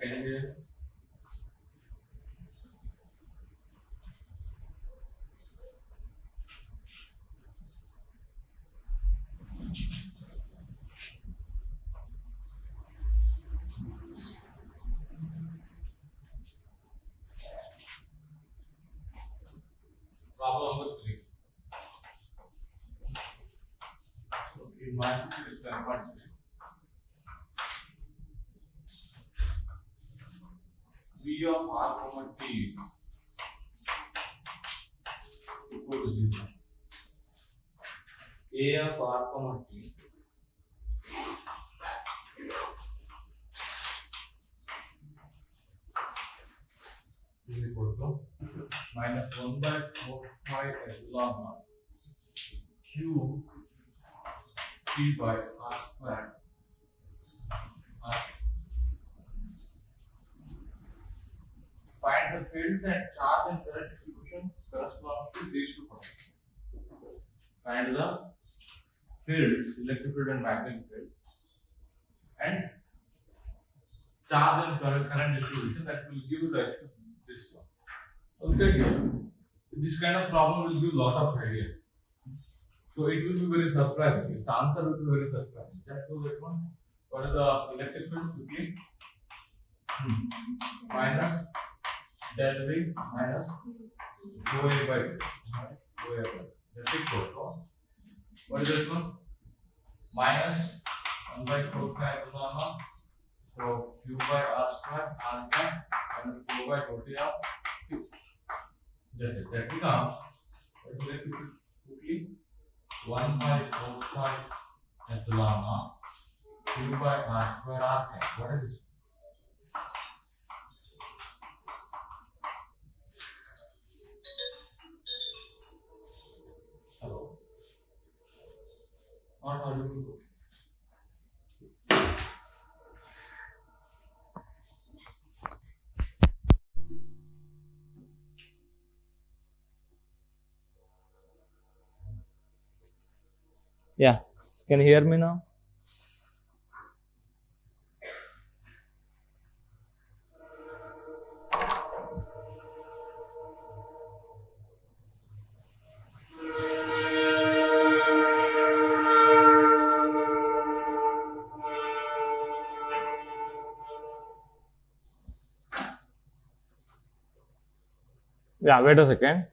second here. Problem number 3. Okay, my V of R comma T equal to 0. A of R comma T is equal to minus 1 by 4 pi epsilon naught Q T by R square. Find the fields and charge and current distribution corresponds to these two points. Find the fields, electric field and magnetic field, and charge and current distribution that will give rise to this one. Look at here. This kind of problem will give lot of idea. So it will be very surprising. Its answer will be very surprising. Just do that one. What is the electric field quickly? Minus del V minus dou A by dou A by. That's equal to what is this one? Minus 1 by 4 pi epsilon naught. So Q by R square R cap minus 4 by 40 of Q. That's it. That becomes what is electric field quickly? 1 by 4 pi epsilon naught Q by R square R cap. What is this? Hello? Not audible. Yeah, can you hear me now? Yeah, wait a second.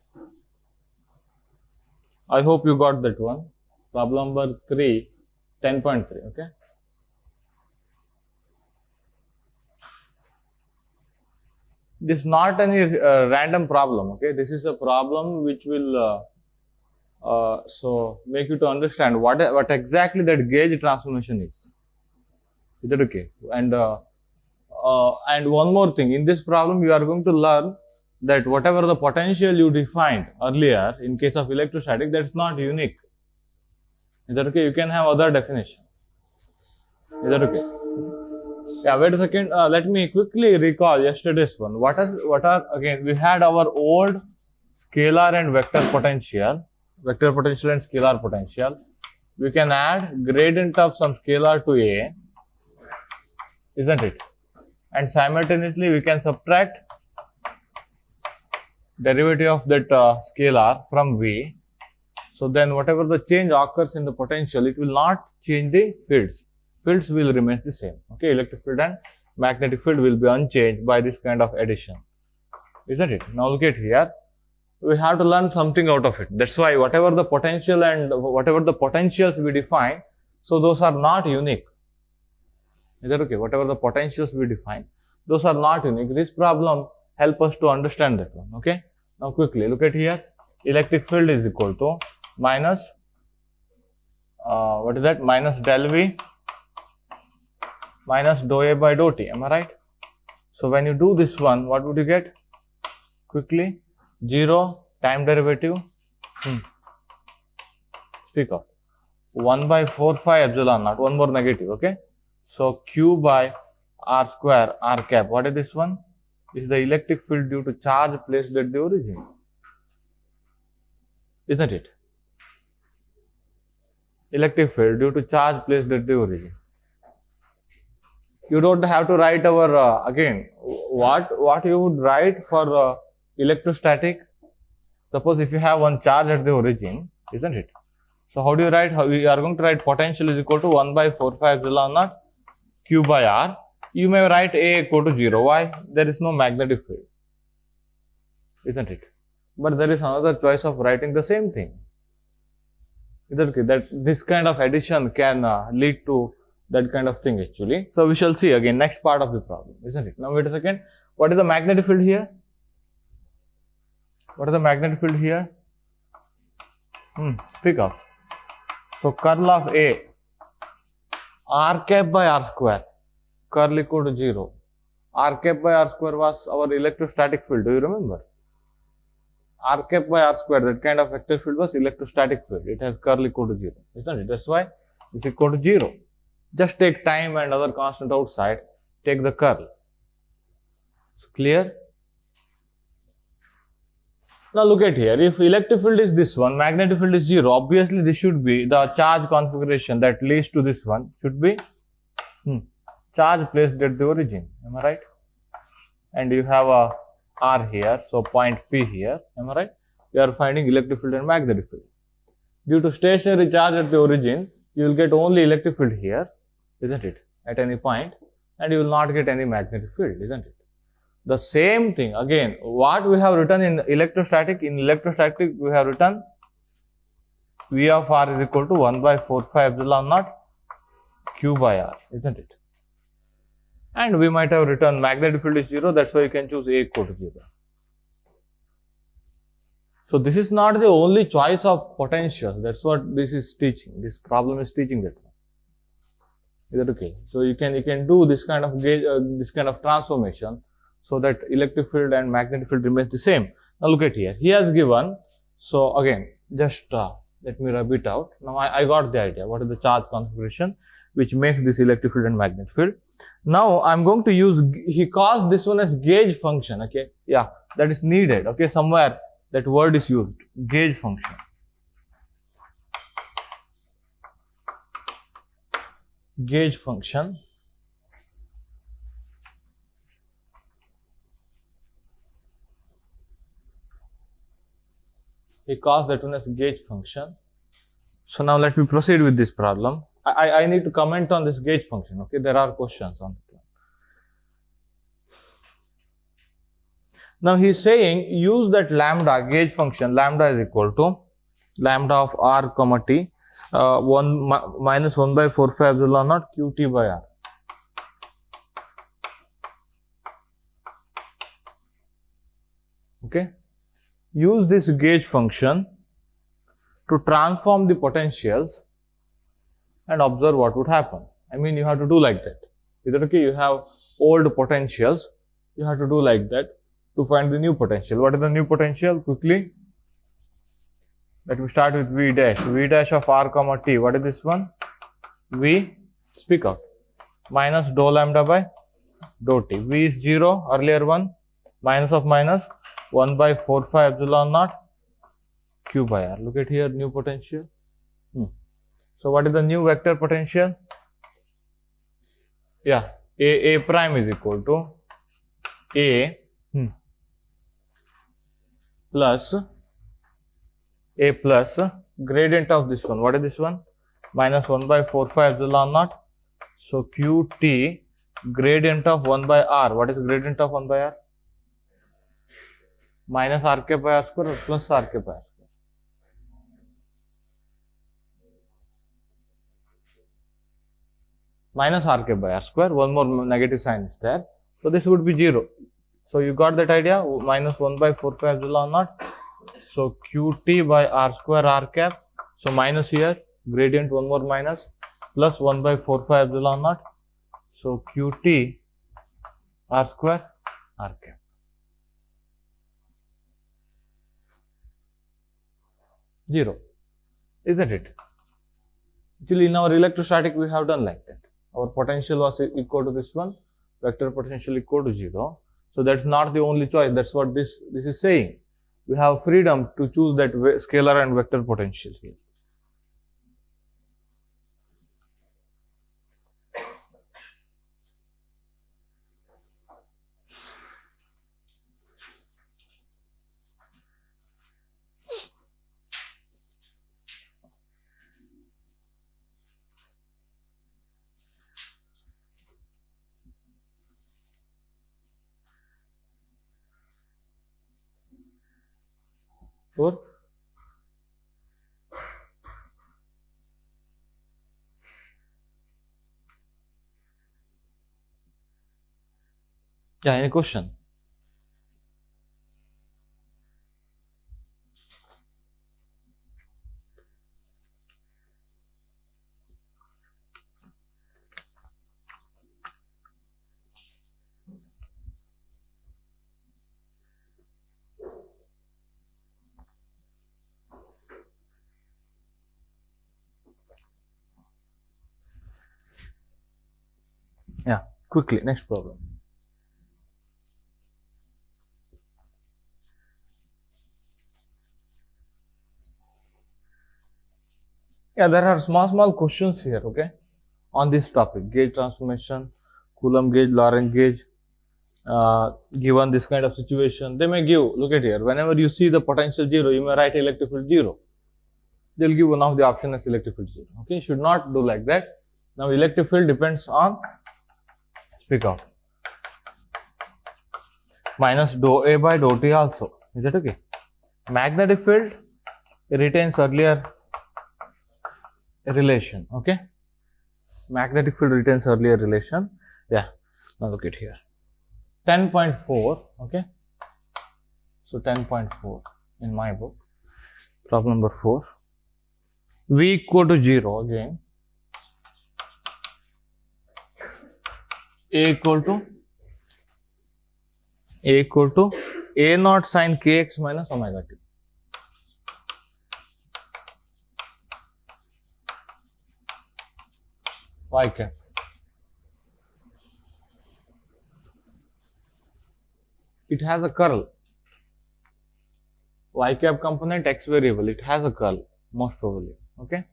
I hope you got that one. Problem number 3, 10.3, okay? This is not any random problem, okay? This is a problem which will so make you to understand what exactly that gauge transformation is. Is that okay? And one more thing, in this problem you are going to learn that whatever the potential you defined earlier in case of electrostatic, that's not unique. Is that okay? You can have other definition. Is that okay? Yeah, wait a second. Let me quickly recall yesterday's one. What are again? We had our old scalar and vector potential and scalar potential. We can add gradient of some scalar to A, isn't it? And simultaneously we can subtract derivative of that scalar from V. So then whatever the change occurs in the potential, it will not change the fields. Fields will remain the same. Okay, electric field and magnetic field will be unchanged by this kind of addition. Isn't it? Now look at here. We have to learn something out of it. That's why whatever the potential and whatever the potentials we define, so those are not unique. Is that okay? Whatever the potentials we define, those are not unique. This problem help us to understand that one. Okay. Now quickly look at here. Electric field is equal to minus what is that? Minus del V minus dou A by dou T. Am I right? So when you do this one, what would you get? Quickly, 0 time derivative. Speak up. 1 by 4 pi epsilon naught. One more negative. Okay. So Q by R square R cap. What is this one? This is the electric field due to charge placed at the origin. Isn't it? Electric field due to charge placed at the origin. You don't have to write our again what you would write for electrostatic. Suppose if you have one charge at the origin, isn't it? So how do you write? How we are going to write potential is equal to 1 by 4 pi epsilon naught q by r. You may write A equal to 0. Why? There is no magnetic field, isn't it? But there is another choice of writing the same thing. Okay, that this kind of addition can lead to that kind of thing actually. So we shall see again next part of the problem, isn't it? Now wait a second. What is the magnetic field here? What is the magnetic field here? Pick up. So curl of A, r cap by r square, curl equal to 0. R cap by r square was our electrostatic field. Do you remember? R cap by r square, that kind of vector field was electrostatic field. It has curl equal to 0, isn't it? That's why it's equal to 0. Just take time and other constant outside, take the curl. Clear? Now look at here, if electric field is this one, magnetic field is 0, obviously this should be the charge configuration that leads to this one, should be charge placed at the origin, am I right? And you have a R here, so point P here, am I right? You are finding electric field and magnetic field. Due to stationary charge at the origin, you will get only electric field here, isn't it? At any point, and you will not get any magnetic field, isn't it? The same thing again, what we have written in electrostatic, we have written V of R is equal to 1 by 4 pi epsilon naught q by r, isn't it? And we might have written magnetic field is 0, that's why you can choose A equal to 0. So this is not the only choice of potentials, that's what this is teaching, this problem is teaching that one. Is that okay? So you can do this kind of gauge, this kind of transformation, so that electric field and magnetic field remains the same. Now look at here, he has given, so again, just let me rub it out. Now I got the idea, what is the charge configuration which makes this electric field and magnetic field. Now I'm going to use, he calls this one as gauge function, okay, yeah, that is needed, okay, somewhere that word is used, gauge function. Gauge function. He calls that one as gauge function. So now let me proceed with this problem. I need to comment on this gauge function, okay? There are questions on it. Now he is saying use that lambda gauge function, lambda is equal to lambda of r comma t, minus 1 by 4 pi epsilon naught qt by r. Okay? Use this gauge function to transform the potentials and observe what would happen. I mean, you have to do like that. Is that okay? You have old potentials, you have to do like that to find the new potential. What is the new potential? Quickly, let me start with V dash of r comma t. What is this one? V, speak out, minus dou lambda by dou t. V is 0, earlier one, minus of minus 1 by 4 pi epsilon naught q by r. Look at here, new potential. So what is the new vector potential? Yeah, A prime is equal to A plus A plus gradient of this one. What is this one? Minus 1 by 4 pi epsilon naught. So qt gradient of 1 by r. What is gradient of 1 by r? Minus r cap by r square or plus r cap by r square? Minus r cap by r square, one more negative sign is there. So this would be 0. So you got that idea, minus 1 by 4 pi epsilon naught. So qt by r square r cap. So minus here, gradient one more minus, plus 1 by 4 pi epsilon naught. So qt r square r cap. Zero, isn't it? Actually, in our electrostatic, we have done like that. Our potential was equal to this one, vector potential equal to 0. So that's not the only choice. That's what this is saying. We have freedom to choose that scalar and vector potential here. Or yeah, any question? Yeah, quickly, next problem. Yeah, there are small questions here, okay, on this topic, gauge transformation, Coulomb gauge, Lorentz gauge. Given this kind of situation, they may give, look at here, whenever you see the potential 0, you may write electric field 0. They'll give one of the option as electric field 0. Okay, you should not do like that. Now, electric field depends on, speak out, minus dou A by dou T also. Is that okay? Magnetic field retains earlier relation. Okay, magnetic field retains earlier relation. Yeah, now look at here. 10.4, okay. So 10.4 in my book, problem number 4. V equal to 0 again. A equal to A naught sin kx minus omega t. Y cap. It has a curl. Y cap component x variable. It has a curl, most probably. Okay.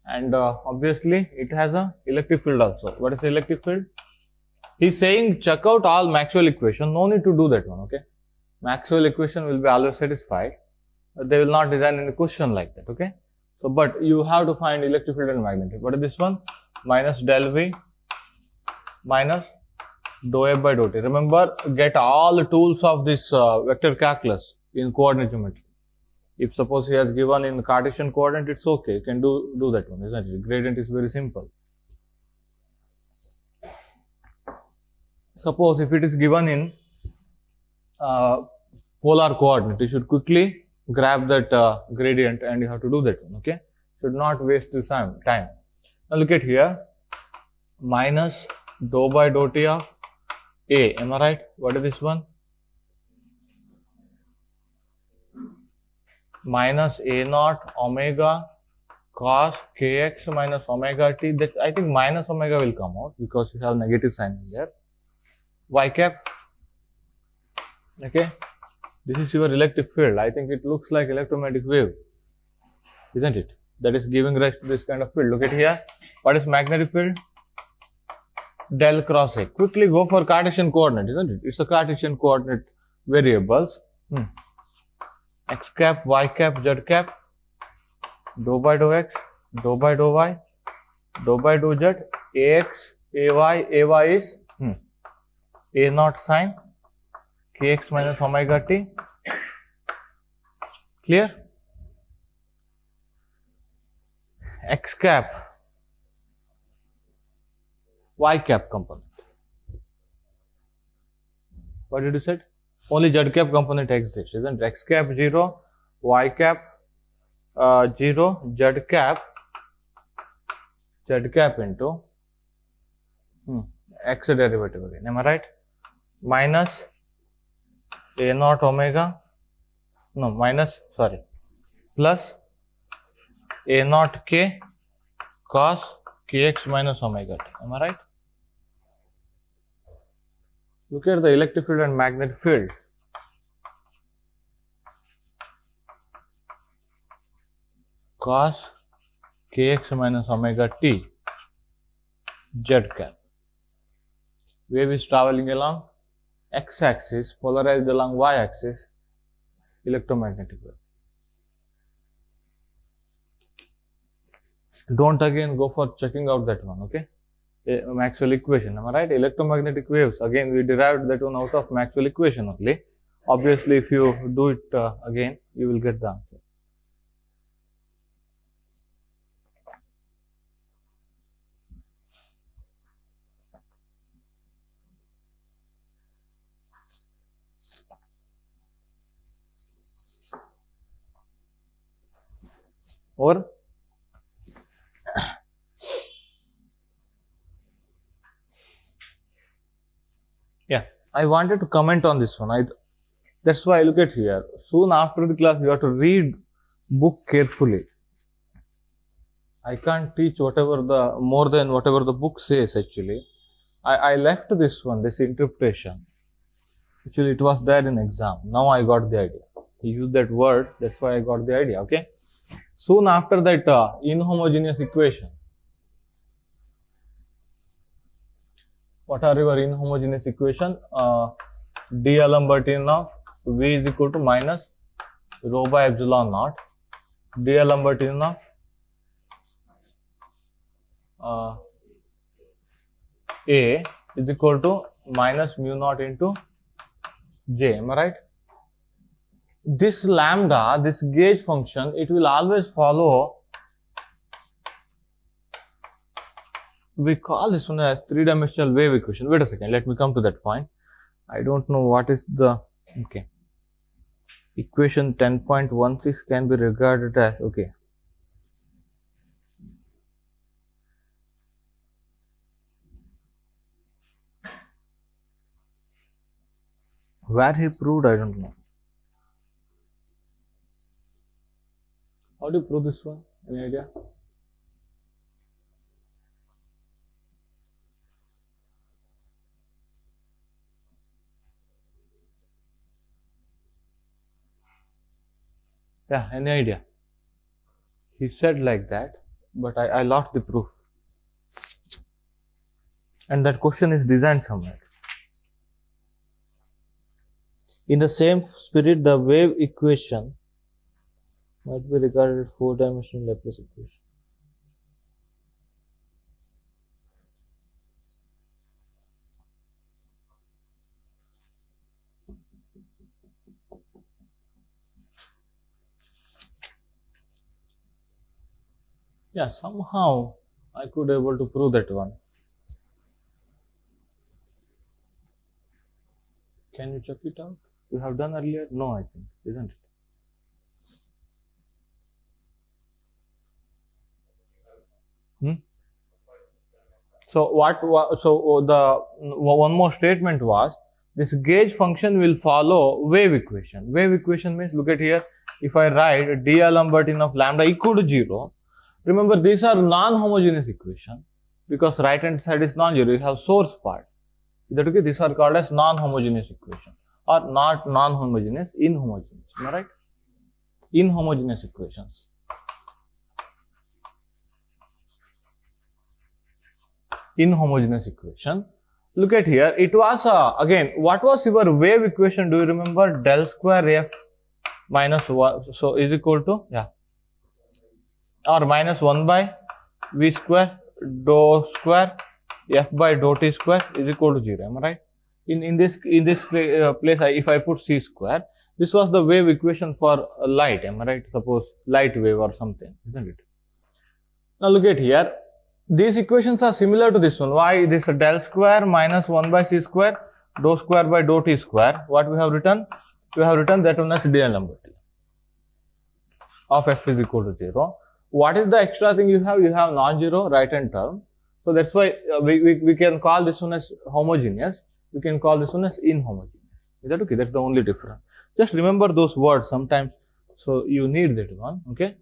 And obviously, it has a electric field also. What is the electric field? He's saying check out all Maxwell equation. No need to do that one. Okay. Maxwell equation will be always satisfied. They will not design any question like that. Okay. So, but you have to find electric field and magnetic. What is this one? Minus del V minus dou F by dou T. Remember, get all the tools of this vector calculus in coordinate geometry. If suppose he has given in Cartesian coordinate, it's okay. You can do that one, isn't it? Gradient is very simple. Suppose if it is given in polar coordinate, you should quickly grab that gradient and you have to do that one, okay? Should not waste the time. Now look at here, minus dou by dou T of A, am I right? What is this one? Minus A naught omega cos kx minus omega t. That I think minus omega will come out because you have negative sign here. Y cap. Okay, this is your electric field. I think it looks like electromagnetic wave, isn't it? That is giving rise to this kind of field. Look at here. What is magnetic field? Del cross A. Quickly go for Cartesian coordinate, isn't it? It's a Cartesian coordinate variables. X cap, Y cap, Z cap, dou by dou X, dou by dou Y, dou by dou Z, AX, AY is A naught sin kx minus omega t. Clear? X cap, Y cap component. What did you say? Only Z cap component exists, isn't it? X cap 0, Y cap 0, Z cap into X derivative again. Am I right? Minus A naught omega, no, plus A naught K cos kx minus omega t. Am I right? Look at the electric field and magnetic field. Cos kx minus omega t, Z cap. Wave is traveling along x-axis, polarized along y-axis, electromagnetic wave. Don't again go for checking out that one, okay? Maxwell equation, am I right? Electromagnetic waves, again we derived that one out of Maxwell equation only. Obviously, if you do it again, you will get the answer. Or yeah, I wanted to comment on this one. That's why I look at here. Soon after the class, you have to read book carefully. I can't teach whatever the more than whatever the book says. Actually, I left this one, this interpretation. Actually, it was there in exam. Now I got the idea. He used that word. That's why I got the idea. Okay. Soon after that, inhomogeneous equation. What are your inhomogeneous equation? D'Alembert of V is equal to minus rho by epsilon naught. D'Alembert of A is equal to minus mu naught into J. Am I right? This lambda, this gauge function, it will always follow. We call this one as three-dimensional wave equation. Wait a second, let me come to that point. I don't know what is the, okay. Equation 10.16 can be regarded as, okay. Where he proved, I don't know. How do you prove this one? Any idea? Yeah, any idea? He said like that, but I lost the proof. And that question is designed somewhere. In the same spirit, the wave equation might be regarded as four-dimensional Laplace equation. Yeah, somehow I could able to prove that one. Can you check it out? You have done earlier? No, I think, isn't it? So the one more statement was, this gauge function will follow wave equation. Wave equation means, look at here, if I write D'Alembert of lambda equal to 0, remember these are non-homogeneous equation because right hand side is non-zero, you have source part. Is that okay? These are called as non-homogeneous equation or not non-homogeneous, inhomogeneous. Am I right? Inhomogeneous equations. Inhomogeneous equation. Look at here. It was again. What was your wave equation? Do you remember? Del square f minus 1. So is equal to or minus 1 by v square dou square f by dou t square is equal to 0. Am I right? In this place, if I put c square, this was the wave equation for light. Am I right? Suppose light wave or something, isn't it? Now look at here. These equations are similar to this one. Why? This del square minus 1 by c square dou square by dou t square. What we have written? We have written that one as D'Alembert of f is equal to 0. What is the extra thing you have? You have non-zero right hand term. So that's why we can call this one as homogeneous. We can call this one as inhomogeneous. Is that okay? That's the only difference. Just remember those words sometimes. So you need that one. Okay.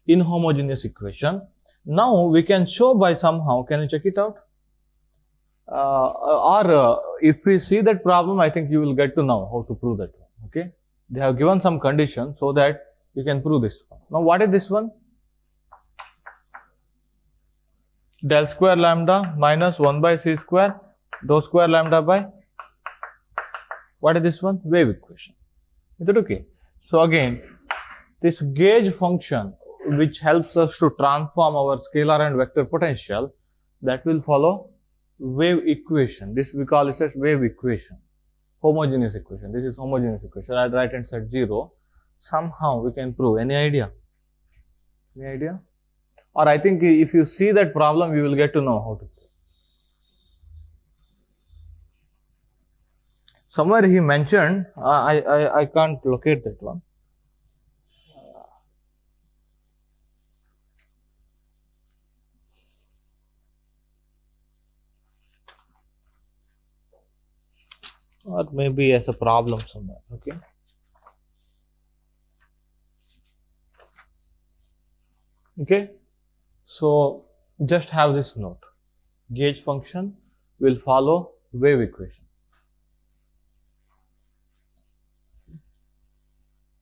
Inhomogeneous equation. Now we can show by somehow. Can you check it out? If we see that problem, I think you will get to know how to prove that one. Okay. They have given some conditions so that you can prove this one. Now what is this one? Del square lambda minus 1 by c square dou square lambda by, what is this one? Wave equation. Is that okay? So again, this gauge function which helps us to transform our scalar and vector potential, that will follow wave equation. This we call it as wave equation. homogeneous equation. This is homogeneous equation at right hand side 0. Somehow we can prove. Any idea? Any idea? Or I think if you see that problem, you will get to know how to prove. Somewhere he mentioned, I can't locate that one. Or maybe as a problem somewhere, okay. Okay, so just have this note. Gauge function will follow wave equation.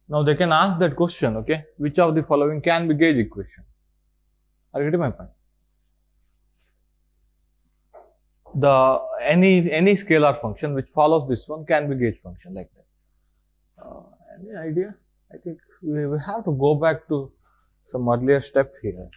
Now they can ask that question, okay, which of the following can be gauge equation? Are you getting my point? Any scalar function which follows this one can be gauge function like that. Any idea? I think we have to go back to some earlier step here.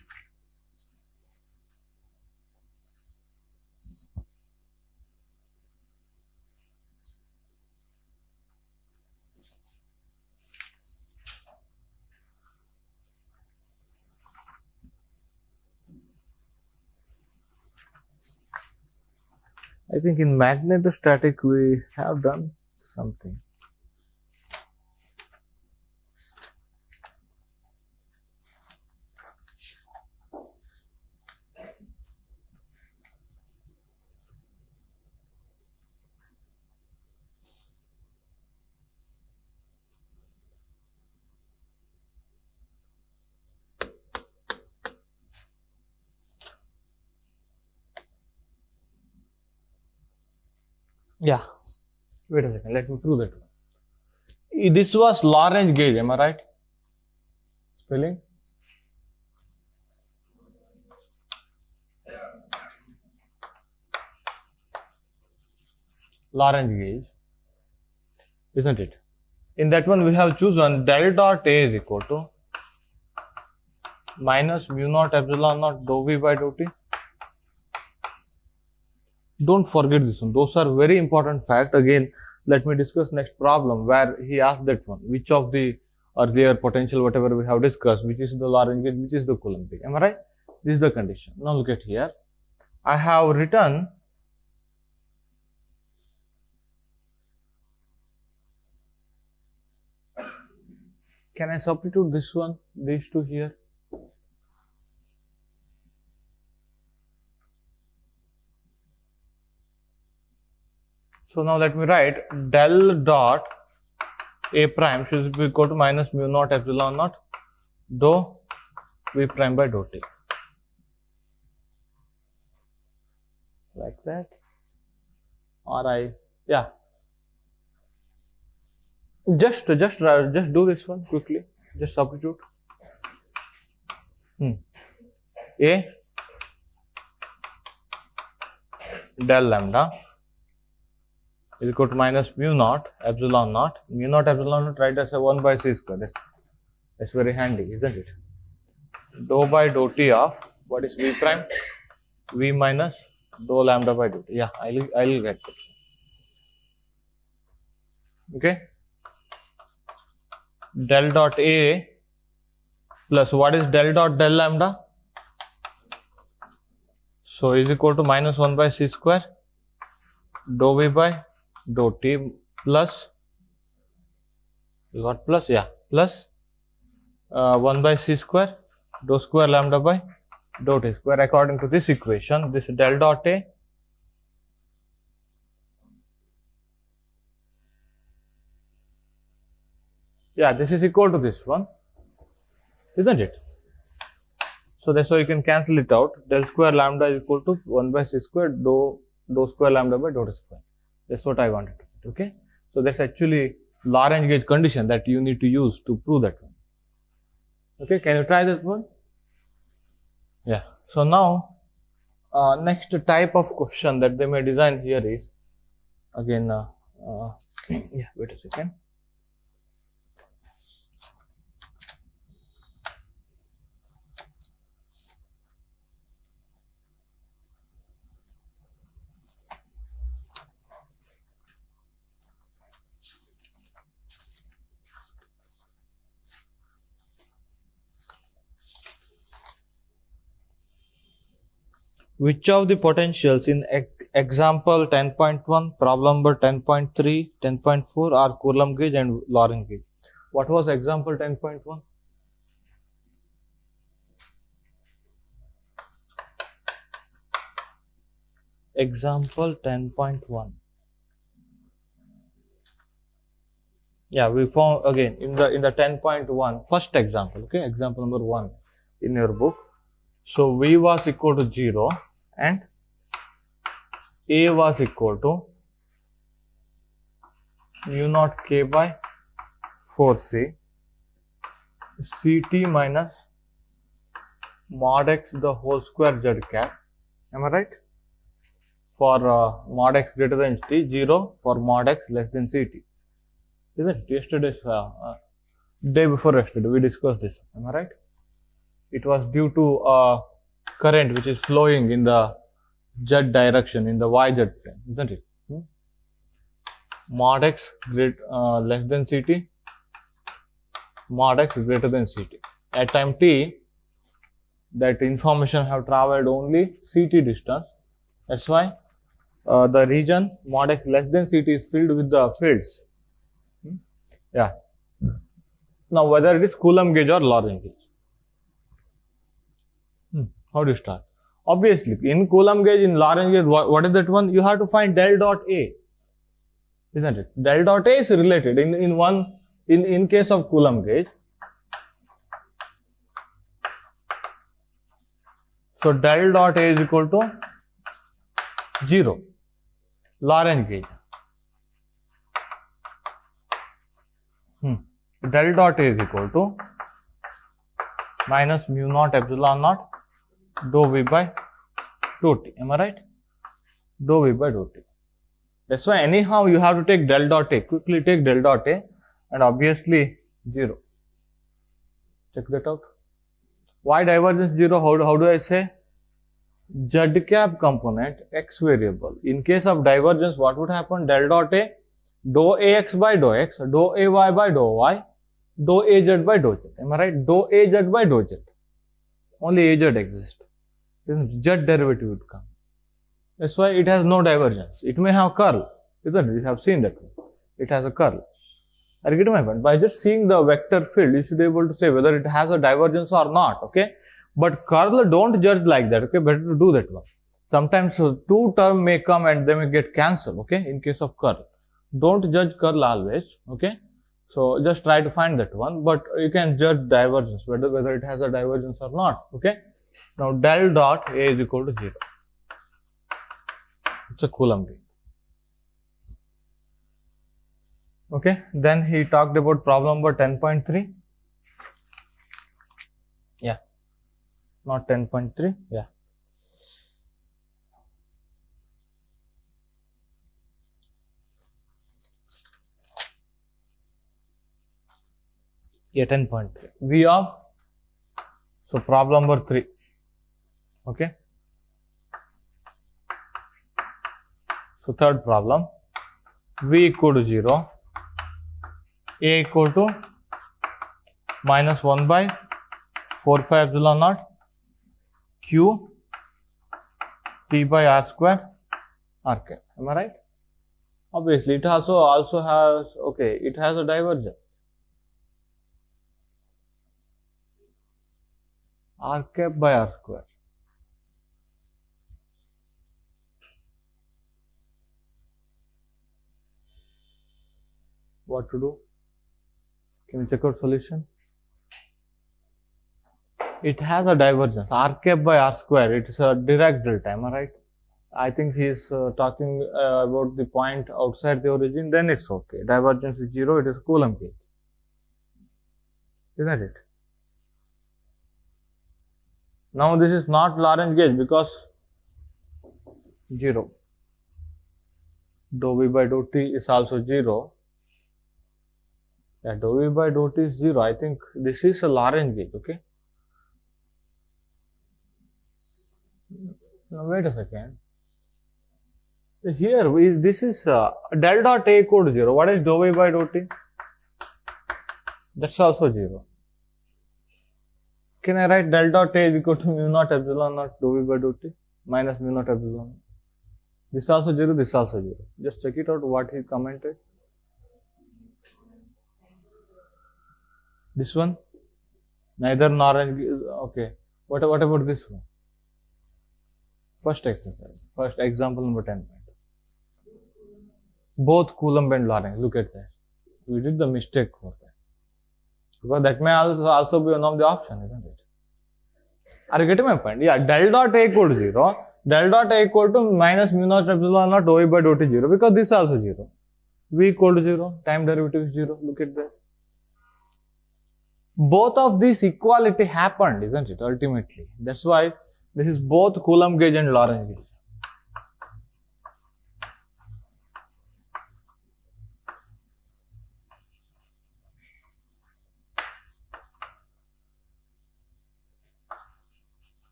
I think in magnetostatic we have done something. Yeah, wait a second, let me prove that one. This was Lagrange gauge, am I right? Spelling? Lagrange gauge, isn't it? In that one we have chosen del dot A is equal to minus mu naught epsilon naught dou V by dou T. Don't forget this one. Those are very important facts. Again, let me discuss next problem where he asked that one. Which of the earlier potential, whatever we have discussed, which is the Lagrange gauge, which is the Coulomb gauge. Am I right? This is the condition. Now look at here. I have written can I substitute this one, these two here? So now let me write del dot A prime should be equal to minus mu naught epsilon naught dou V prime by dou T. Like that. Or just do this one quickly. Just substitute. A del lambda is equal to minus mu naught epsilon naught. Mu naught epsilon naught write as a 1 by c square. That's very handy, isn't it? Dou by dou T of what is V prime? V minus dou lambda by dou T. Yeah, I'll get it. Okay. Del dot A plus what is del dot del lambda? So is equal to minus 1 by c square dou V by dou T plus, you got plus, yeah, plus 1 by c square dou square lambda by dou T square. According to this equation, this del dot A this is equal to this one, isn't it? So that's why you can cancel it out. Del square lambda is equal to 1 by c square dou square lambda by dou T square. That's what I wanted to put, okay? So that's actually Lagrange gauge condition that you need to use to prove that one. Okay, can you try that one? Yeah. So now, next type of question that they may design here is, again, yeah, wait a second. Which of the potentials in example 10.1, problem number 10.3, 10.4 are Coulomb gauge and Lorentz gauge? What was example 10.1? Example 10.1. Yeah, we found again in the 10.1 first example. Okay, example number 1 in your book. So V was equal to 0 and A was equal to mu naught K by 4C Ct minus mod x the whole square z cap. Am I right? For mod x greater than t, 0 for mod x less than Ct. Isn't it? Yesterday's day before yesterday we discussed this. Am I right? It was due to current which is flowing in the z direction, in the yz plane, isn't it? Mod x less than Ct, mod x greater than Ct. At time t, that information have traveled only Ct distance. That's why the region mod x less than Ct is filled with the fields. Yeah. Now whether it is Coulomb gauge or Lorentz gauge. How do you start? Obviously, in Coulomb gauge, in Lorentz gauge, what is that one? You have to find del dot A, isn't it? Del dot A is related in case of Coulomb gauge. So del dot A is equal to 0. Lorentz gauge. Del dot A is equal to minus mu naught epsilon naught dou V by dou T. Am I right? Dou V by dou T. That's why anyhow you have to take del dot A. Quickly take del dot A and obviously 0. Check that out. Why divergence 0? How do I say? Z cap component x variable. In case of divergence, what would happen? Del dot A, dou Ax by dou x, dou Ay by dou y, dou Az by dou z. Am I right? Dou Az by dou z. Only Az exists. Isn't Z derivative would come. That's why it has no divergence. It may have curl. Isn't it? You have seen that one. It has a curl. Are you getting my point? By just seeing the vector field, you should be able to say whether it has a divergence or not. Okay. But curl, don't judge like that. Okay. Better to do that one. Sometimes two terms may come and they may get cancelled. Okay. In case of curl. Don't judge curl always. Okay. So just try to find that one. But you can judge divergence, whether it has a divergence or not. Okay. Now del dot A is equal to 0. It's a Coulomb gauge. Okay, then he talked about problem number 10.3. Yeah, not 10.3. Yeah. Yeah, 10.3. V of, so problem number 3. Okay. So third problem, V equal to 0, A equal to minus 1 by 4 5 epsilon naught Q T by R square R cap. Am I right? Obviously, it also has, okay, it has a divergence. R cap by R square. What to do? Can you check out solution? It has a divergence. R cap by R square. It is a Dirac delta. Am I right? I think he is talking about the point outside the origin. Then it's okay. Divergence is 0. It is Coulomb gauge. Isn't it? Now this is not Lorentz gauge because 0. Dou V by dou T is also 0. Yeah, dou V by dou T is 0. I think this is a Lorentz gauge, okay? Now wait a second. Here, this is del dot A equal to 0. What is dou V by dou T? That's also 0. Can I write del dot A is equal to mu naught epsilon naught dou V by dou T? minus mu naught epsilon. This also 0, this also 0. Just check it out what he commented. This one, neither nor and okay. What about this one? First exercise, first example number 10. Both Coulomb and Lorentz. Look at that. We did the mistake for that. Because that may also be one of the options, isn't it? Are you getting my point? Yeah, del dot A equal to 0. Del dot A equal to minus mu naught epsilon naught dou by dou t 0 because this is also 0. V equal to 0. Time derivative is 0. Look at that. Both of these equality happened, isn't it? Ultimately. That's why this is both Coulomb gauge and Lorentz gauge.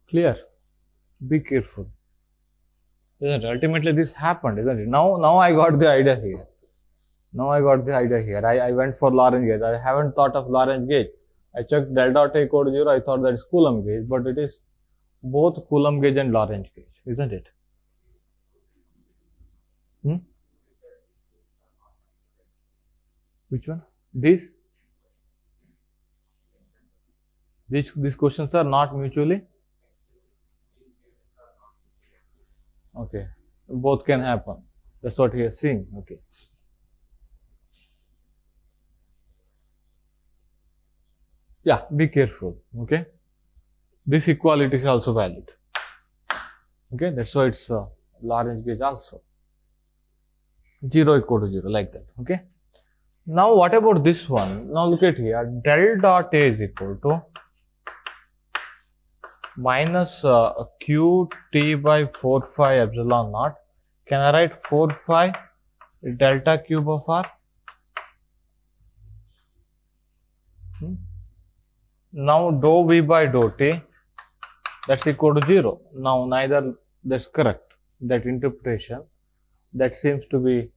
Clear? Be careful. Isn't it? Ultimately this happened, isn't it? Now I got the idea here. I went for Lorentz gauge. I haven't thought of Lorentz gauge. I checked del dot A equal to 0. I thought that is Coulomb gauge, but it is both Coulomb gauge and Lorentz gauge, isn't it? Which one? These questions are not mutually. Okay, both can happen. That's what he is seeing. Okay. Yeah, be careful. Okay. This equality is also valid. Okay, that's why it's Lorentz gauge also. 0 equal to 0, like that. Okay. Now, what about this one? Now, look at here. Del dot A is equal to minus qt by 4 phi epsilon naught. Can I write 4 phi delta cube of r? Now dou v by dou t, that's equal to 0. Now neither that's correct. That interpretation, that seems to be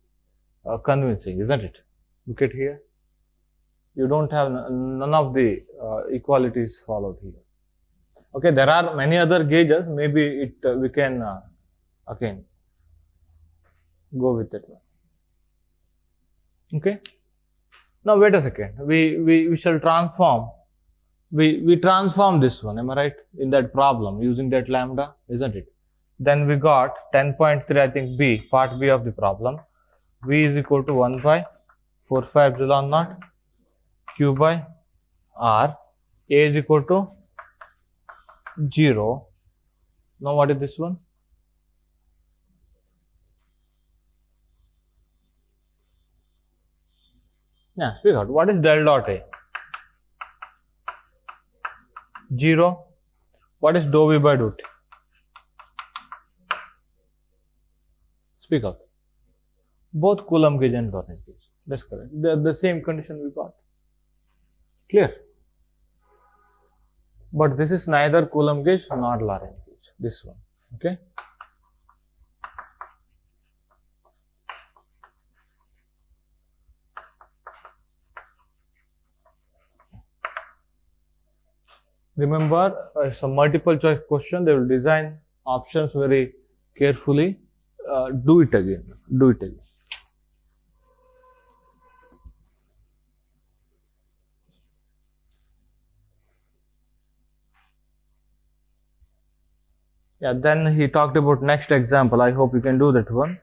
convincing, isn't it? Look at here. You don't have none of the equalities followed here. Okay, there are many other gauges. Maybe we can again go with that one. Okay. Now wait a second. We shall transform. We transform this one. Am I right? In that problem using that lambda, isn't it? Then we got 10.3. I think B, part B of the problem. V is equal to 1 by 4 phi epsilon naught q by r. A is equal to 0. Now what is this one? Yeah, speak out. What is del dot A? 0. What is dou v by dou t? Speak out. Both Coulomb gauge and Lorentz gauge. That's correct. They're the same condition we got. Clear? But this is neither Coulomb gauge nor Lorentz gauge. This one. Okay? Remember, it's a multiple choice question. They will design options very carefully. Do it again. Yeah, then he talked about next example. I hope you can do that one.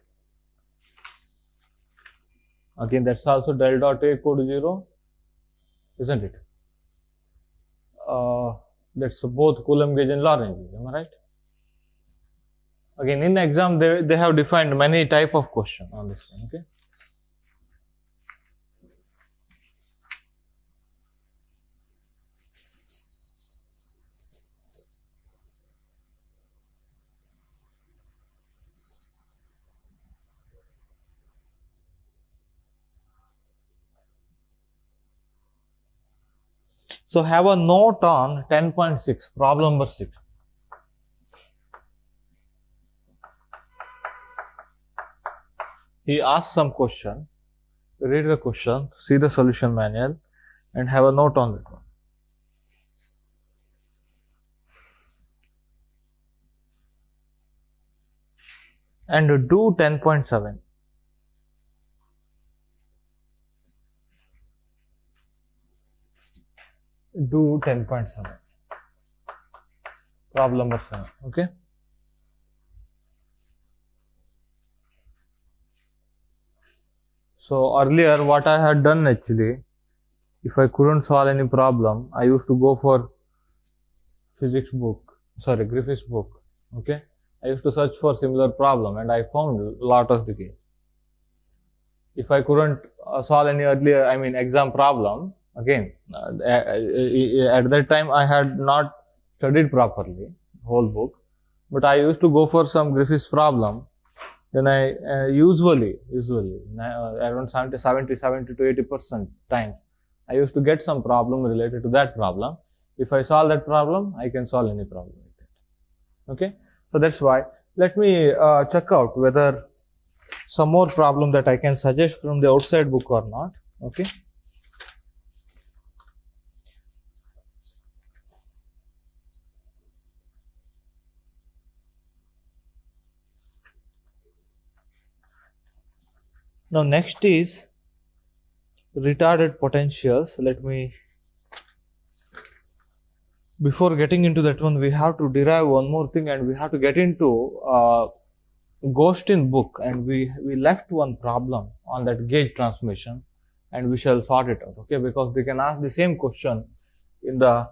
Again, that's also del dot A equal to 0, isn't it? That's both Coulomb gauge and Lorentz gauge. Am I right? Again, in the exam, they have defined many type of question on this one. Okay. So have a note on 10.6, problem number 6. He asks some question, read the question, see the solution manual and have a note on that one. and do 10.7. Do 10.7. Problem number 7. Okay. So earlier what I had done actually, if I couldn't solve any problem, I used to go for Griffith's book. Okay. I used to search for similar problem and I found a lot was the case. If I couldn't solve any exam problem, again, at that time I had not studied properly whole book, but I used to go for some Griffith's problem. Then I usually around 70 to 80% time I used to get some problem related to that problem. If I solve that problem, I can solve any problem with it. Okay, so that's why. Let me check out whether some more problem that I can suggest from the outside book or not. Okay. Now next is retarded potentials. Let me, before getting into that one, we have to derive one more thing and we have to get into Ghostin book, and we left one problem on that gauge transformation and we shall sort it out, okay, because they can ask the same question in the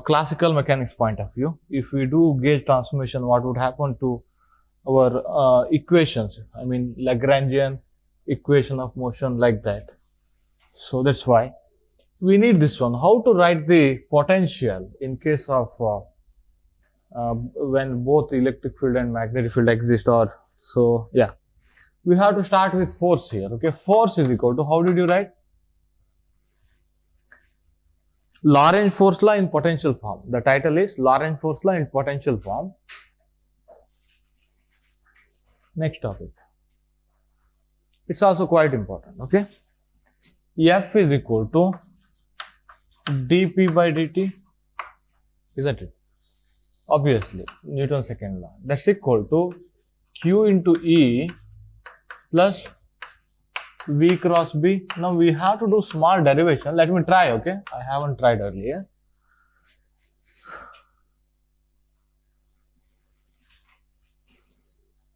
classical mechanics point of view. If we do gauge transformation, what would happen to our equations, Lagrangian equation of motion, like that. So that's why we need this one. How to write the potential in case of when both electric field and magnetic field exist, or so. Yeah, we have to start with force here. Okay, force is equal to, how did you write? Lorentz force law in potential form. The title is Lorentz force law in potential form. Next topic. It's also quite important. Okay, F is equal to dp by dt, isn't it? Obviously, Newton's second law. That's equal to Q into E plus V cross B. Now we have to do small derivation. Let me try, okay? I haven't tried earlier.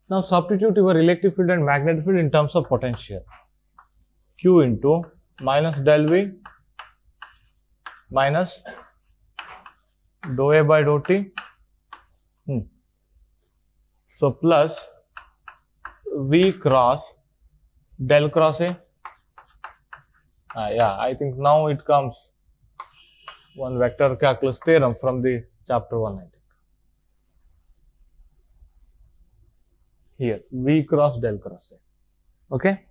Now substitute your electric field and magnetic field in terms of potential. Q into minus del V minus dou A by dou T. So plus V cross del cross A. Yeah, I think now it comes one vector calculus theorem from the chapter 1, I think. Here, V cross del cross A. Okay.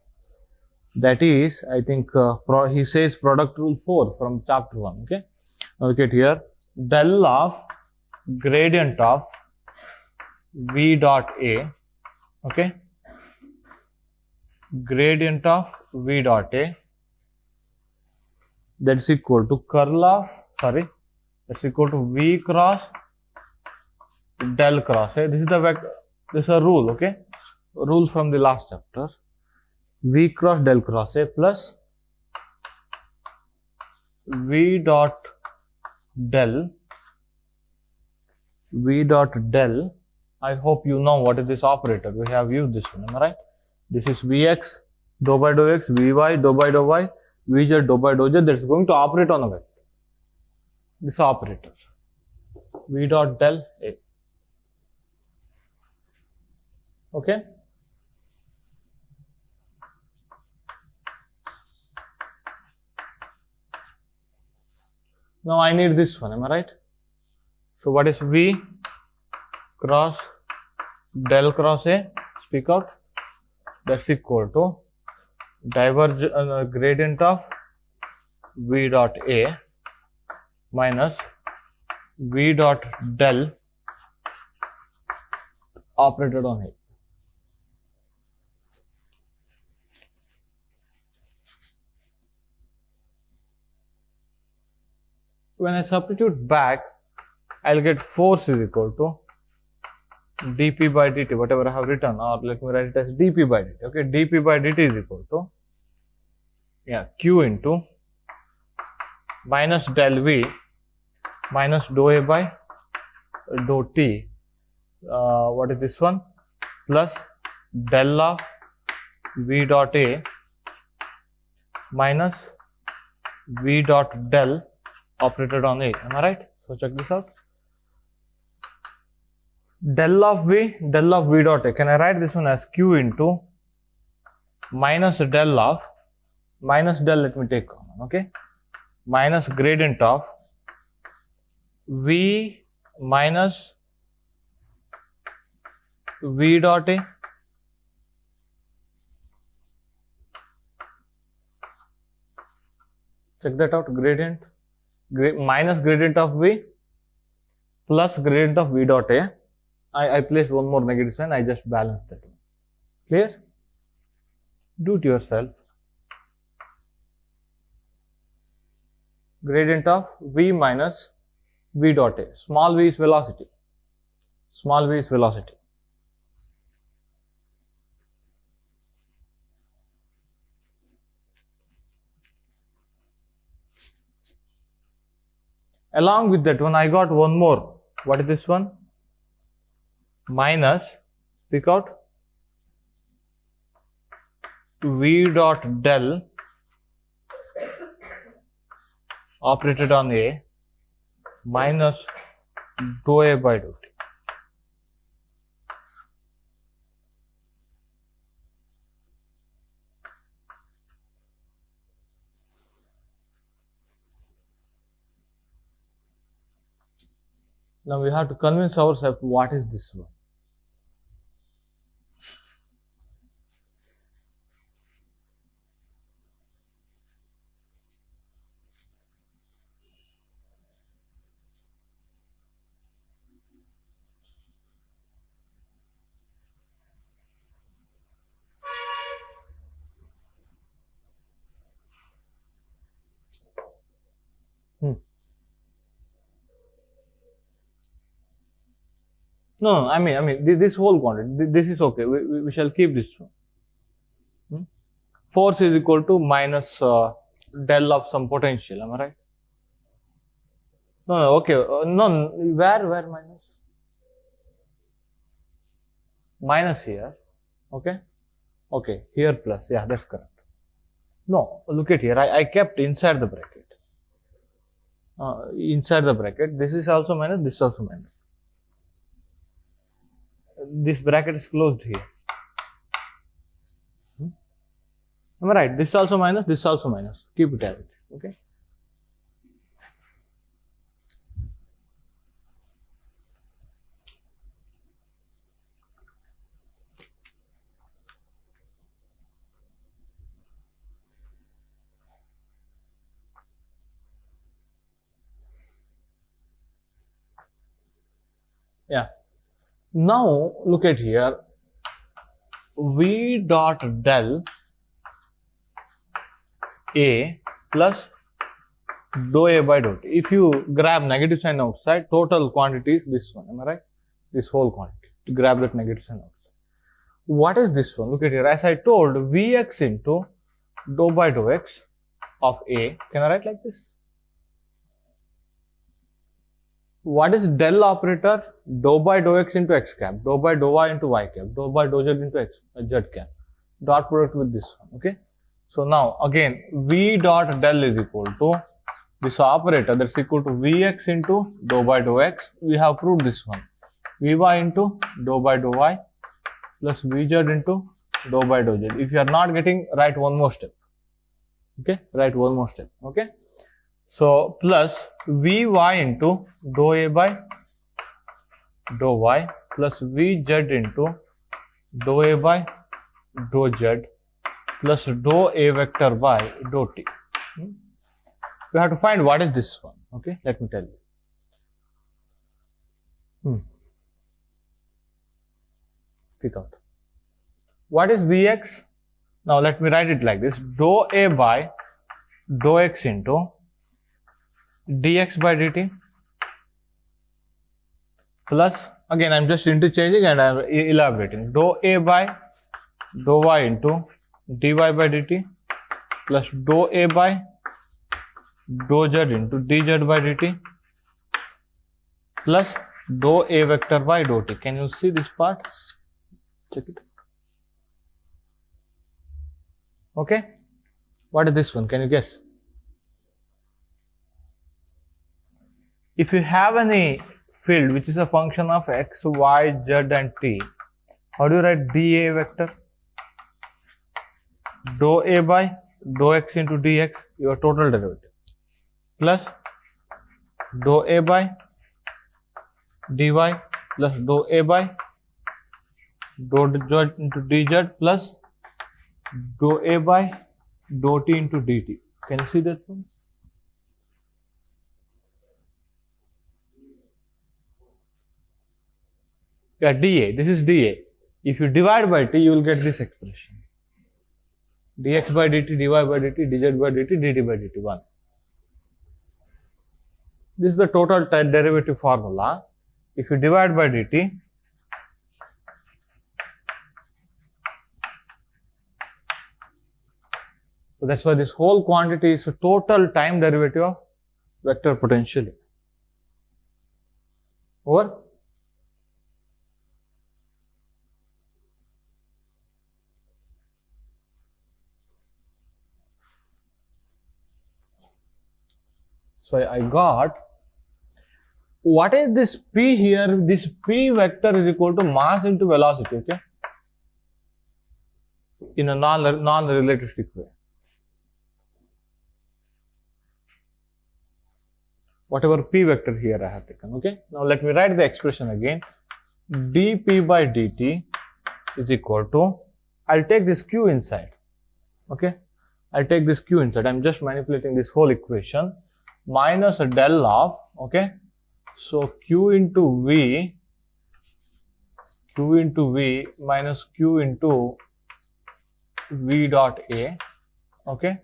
That is, I think, he says product rule 4 from chapter 1. Okay. Now look at here. Del of gradient of V dot A. Okay. Gradient of V dot A. That's equal to curl of, that's equal to V cross del cross A. This is the vector. This is a rule, okay? Rule from the last chapter. V cross del cross A plus V dot del. I hope you know what is this operator. We have used this one, am I right? This is Vx, dou by dou x, Vy, dou by dou y, Vz, dou by dou z. That is going to operate on a vector. This operator. V dot del A. Okay. Now I need this one, am I right? So what is V cross del cross A? Speak out. That's equal to gradient of V dot A minus V dot del operated on A. When I substitute back, I'll get force is equal to dp by dt, whatever I have written, or let me write it as dp by dt. Okay, dp by dt is equal to q into minus del v minus dou a by dou t. What is this one? Plus del of v dot a minus v dot del operated on a. Am I right? So check this out. Del of v dot a. Can I write this one as q into minus del of, minus del, let me take common, okay, minus gradient of v minus v dot a check that out, gradient minus gradient of v plus gradient of v dot a. I placed one more negative sign, I just balanced that one. Clear? Do it yourself. Gradient of v minus v dot a. Small v is velocity. Small v is velocity. Along with that one, I got one more. What is this one? Minus, pick out, v dot del operated on a minus dou a by dou t. Now we have to convince ourselves what is this one. No, I mean this whole quantity, this is okay. We shall keep this one. Force is equal to minus del of some potential. Am I right? No, okay. No, where minus? Minus here. Okay. Okay. Here plus. Yeah, that's correct. No, look at here. I kept inside the bracket. Inside the bracket. This is also minus. This is also minus. This bracket is closed here. Am I right? This is also minus, this is also minus. Keep it as it is. Okay. Yeah. Now look at here, v dot del a plus dou a by dou t. If you grab negative sign outside, total quantity is this one. Am I right? This whole quantity. To grab that negative sign outside. What is this one? Look at here. As I told, Vx into dou by dou x of A. Can I write like this? What is del operator? Dou by dou x into x cap, dou by dou y into y cap, dou by dou z into x z cap. Dot product with this one. Okay. So now again, V dot del is equal to this operator, that's equal to Vx into dou by dou x. We have proved this one. Vy into dou by dou y plus Vz into dou by dou z. If you are not getting, write one more step. Okay, write one more step. Okay. So plus Vy into dou a by dou y plus Vz into dou a by dou z plus dou a vector by dou t. We have to find what is this one. Okay, let me tell you. Pick out. What is Vx? Now let me write it like this: dou a by dou x into dx by dt plus again I'm just interchanging and I'm elaborating. Dou A by dou y into dy by dt plus dou A by dou z into dz by dt plus dou A vector by dou t. Can you see this part? Check it. Okay. What is this one? Can you guess? If you have any field which is a function of x, y, z and t, how do you write dA vector? Dou A by dou x into dx, your total derivative, plus dou A by dy plus dou A by dou z into dz plus dou A by dou t into dt. Can you see that one? Yeah, dA. This is dA. If you divide by t, you will get this expression. dx by dt, dy by dt, dz by dt, dt by dt, 1. This is the total derivative formula. If you divide by dt, so that's why this whole quantity is a total time derivative of vector potential. Over. So I got, what is this p here? This p vector is equal to mass into velocity, okay? In a non-relativistic way. Whatever p vector here I have taken, okay? Now let me write the expression again. dp by dt is equal to, I'll take this q inside, okay? I'll take this q inside. I'm just manipulating this whole equation. Minus a del of, okay? So q into v minus q into v dot a, okay?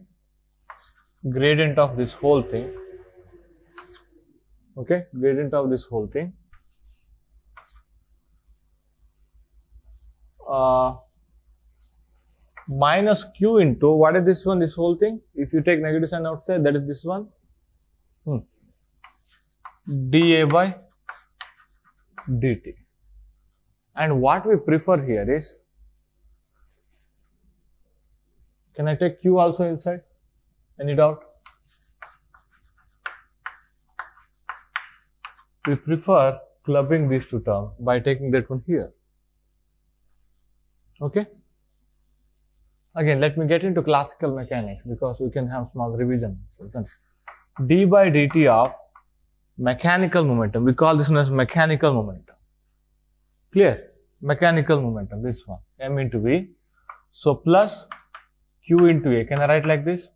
Gradient of this whole thing, okay? Gradient of this whole thing. Minus q into, what is this one, this whole thing? If you take negative sign outside, that is this one. dA by dt. And what we prefer here is, can I take q also inside? Any doubt? We prefer clubbing these two terms by taking that one here. Okay? Again, let me get into classical mechanics because we can have small revision. d by dt of mechanical momentum. We call this one as mechanical momentum. Clear? Mechanical momentum, this one, m into v. So plus q into a. Can I write like this?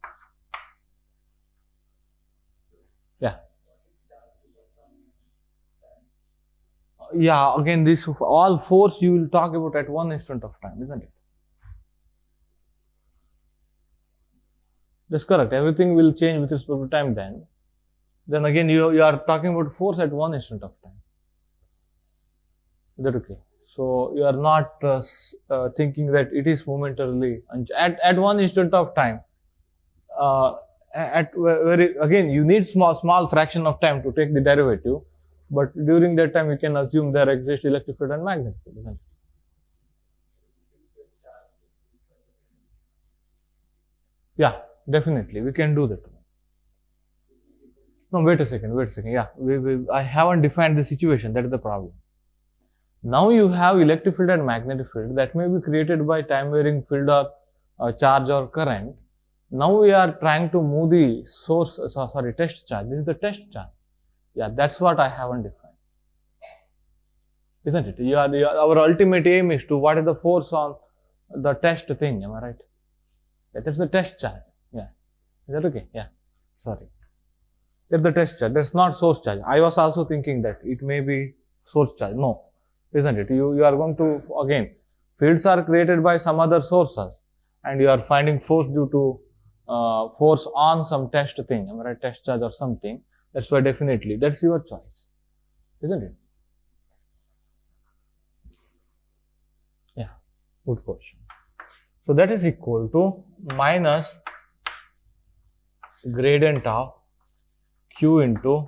Yeah. Yeah, again, this all force you will talk about at one instant of time, isn't it? That's correct. Everything will change with respect to time then. Then again, you are talking about force at one instant of time. Is that okay? So you are not thinking that it is momentarily at one instant of time. Again, you need small fraction of time to take the derivative, but during that time you can assume there exists electric field and magnetic field, isn't it? Yeah, definitely we can do that. No, wait a second. Yeah, I haven't defined the situation. That is the problem. Now you have electric field and magnetic field that may be created by time varying field or charge or current. Now we are trying to move the test charge. This is the test charge. Yeah, that's what I haven't defined. Isn't it? Our ultimate aim is to, what is the force on the test thing? Am I right? Yeah, that's the test charge. Yeah. Is that okay? Yeah. Sorry. That's the test charge. That's not source charge. I was also thinking that it may be source charge. No, isn't it? You are going to, again, fields are created by some other sources and you are finding force due to force on some test thing. Am I right? Test charge or something. That's why definitely, that's your choice. Isn't it? Good question. So that is equal to minus gradient of q into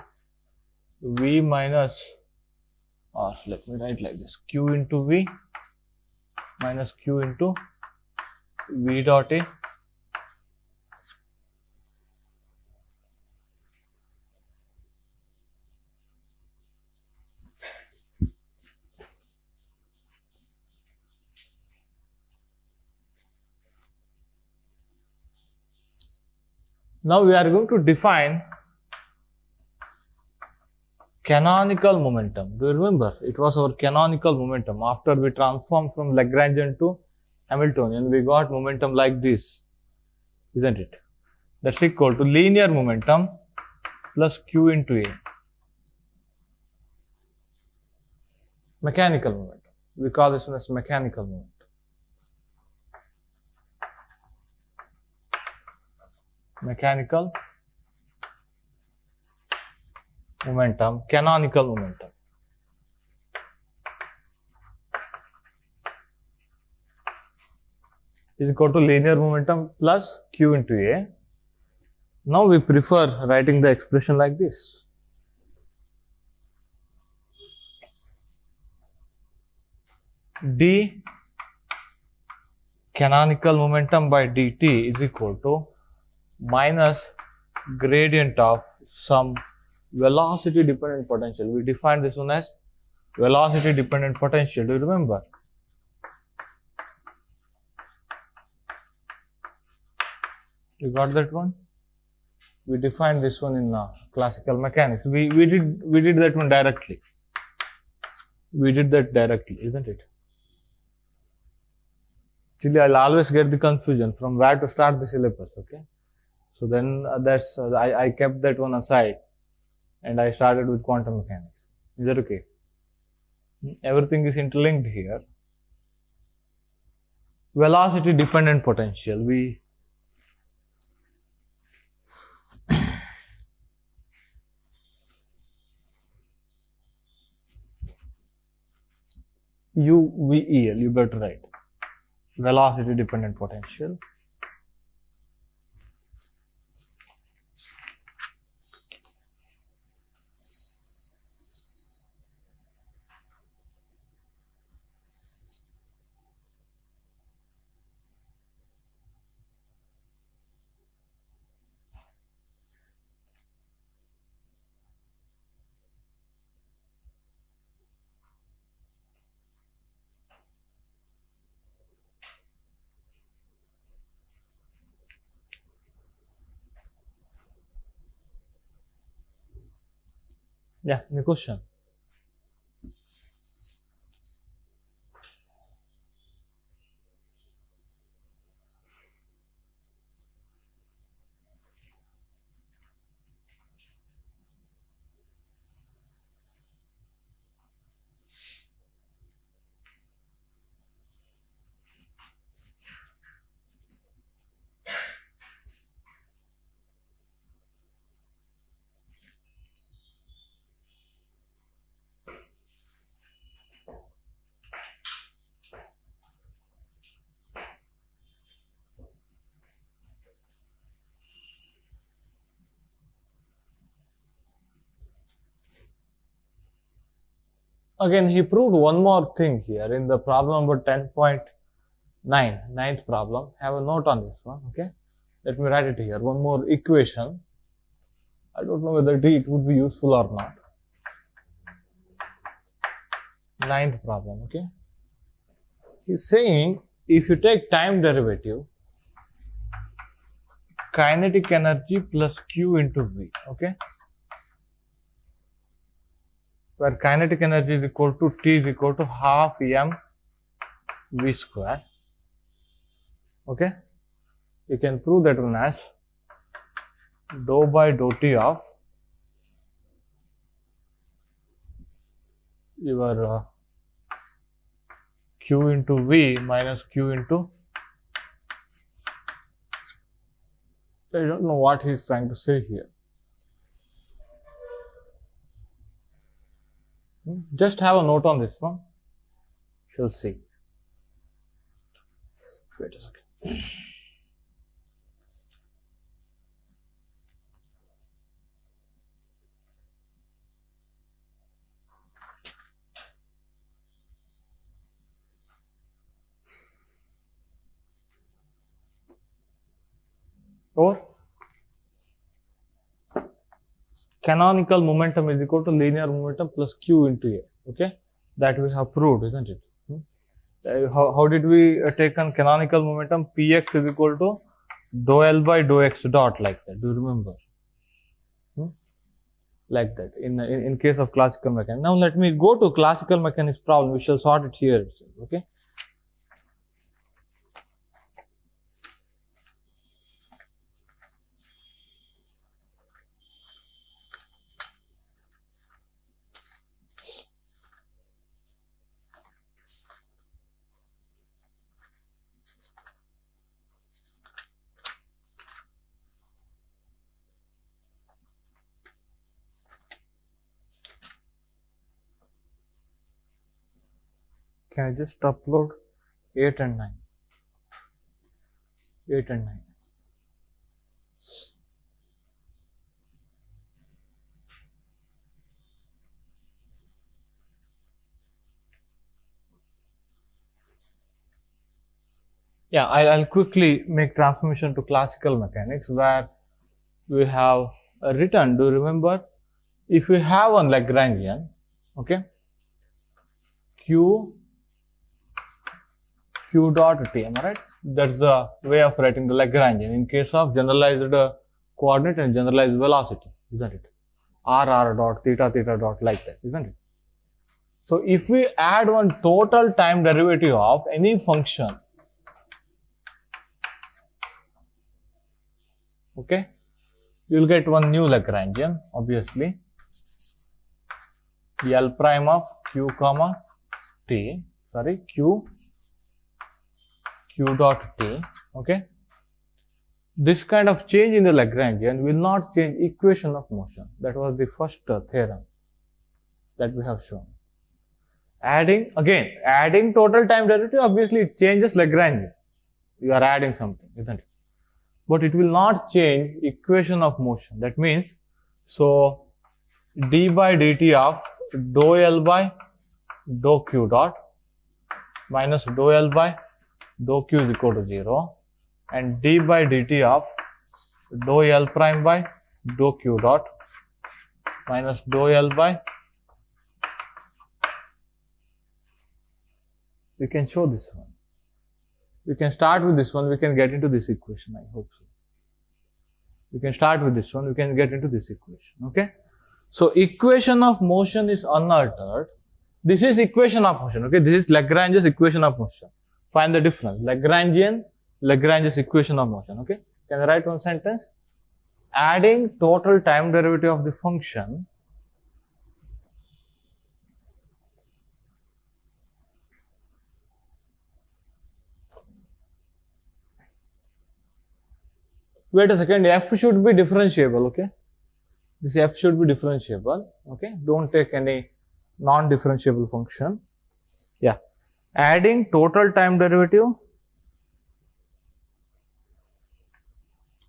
v minus, or let me write like this, q into v minus q into v dot a Now we are going to define canonical momentum. Do you remember? It was our canonical momentum. After we transformed from Lagrangian to Hamiltonian, we got momentum like this, isn't it? That's equal to linear momentum plus q into a. Mechanical momentum. We call this one as mechanical momentum. Mechanical momentum, canonical momentum. Is equal to linear momentum plus q into a. Now we prefer writing the expression like this. D canonical momentum by dt is equal to minus gradient of some velocity dependent potential. We defined this one as velocity dependent potential. Do you remember? You got that one? We defined this one in classical mechanics. We did that one directly. We did that directly, isn't it? Actually, I'll always get the confusion from where to start the syllabus. Okay. So then I kept that one aside and I started with quantum mechanics. Is that okay? Everything is interlinked here. Velocity dependent potential. UVEL, you better write. Velocity dependent potential. Yeah, any question? Again, he proved one more thing here in the problem number 10.9, ninth problem. Have a note on this one, okay? Let me write it here. One more equation. I don't know whether it would be useful or not. Ninth problem, okay? He's saying if you take time derivative, kinetic energy plus Q into V, okay? Where kinetic energy is equal to T is equal to half m V square, okay? You can prove that one as dou by dou T of your Q into V minus Q into, I don't know what he's trying to say here. Just have a note on this one. Shall see. Wait a second. Or canonical momentum is equal to linear momentum plus q into a. Okay, that we have proved, isn't it? How did we take on canonical momentum? Px is equal to dou L by dou x dot, like that. Do you remember? Like that in case of classical mechanics. Now let me go to classical mechanics problem. We shall sort it here. Okay. Can I just upload 8 and 9? 8 and 9. Yeah, I'll quickly make transformation to classical mechanics where we have written, do you remember? If we have one Lagrangian, okay, Q dot T, am I right? That's the way of writing the Lagrangian in case of generalized coordinate and generalized velocity, isn't it? R dot, theta dot, like that, isn't it? So if we add one total time derivative of any function, okay, you will get one new Lagrangian, obviously. L prime of Q comma T, sorry, Q dot T, okay. This kind of change in the Lagrangian will not change equation of motion. That was the first theorem that we have shown. Adding total time derivative, obviously it changes Lagrangian. You are adding something, isn't it? But it will not change equation of motion. That means, so d by dt of dou L by dou Q dot minus dou L by dou Q is equal to 0, and d by dt of dou L prime by dou Q dot minus dou L by, we can show this one. We can start with this one, we can get into this equation, I hope so. We can start with this one, we can get into this equation, okay. So equation of motion is unaltered. This is equation of motion, okay. This is Lagrange's equation of motion. Find the difference. Lagrange's equation of motion, okay. Can I write one sentence? Adding total time derivative of the function wait a second, f should be differentiable, okay. This f should be differentiable, okay. Don't take any non-differentiable function. Yeah. Adding total time derivative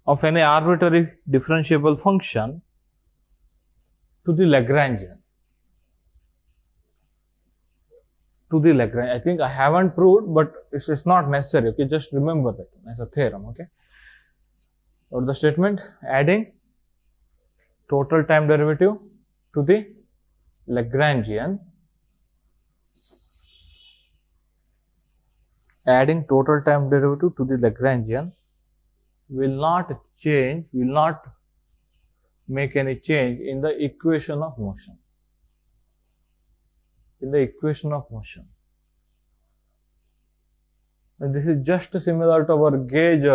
of any arbitrary differentiable function to the Lagrangian. I think I haven't proved, but it's not necessary, okay. Just remember that as a theorem, okay. Or the statement, adding total time derivative to the Lagrangian, will not make any change in the equation of motion. And this is just similar to our gauge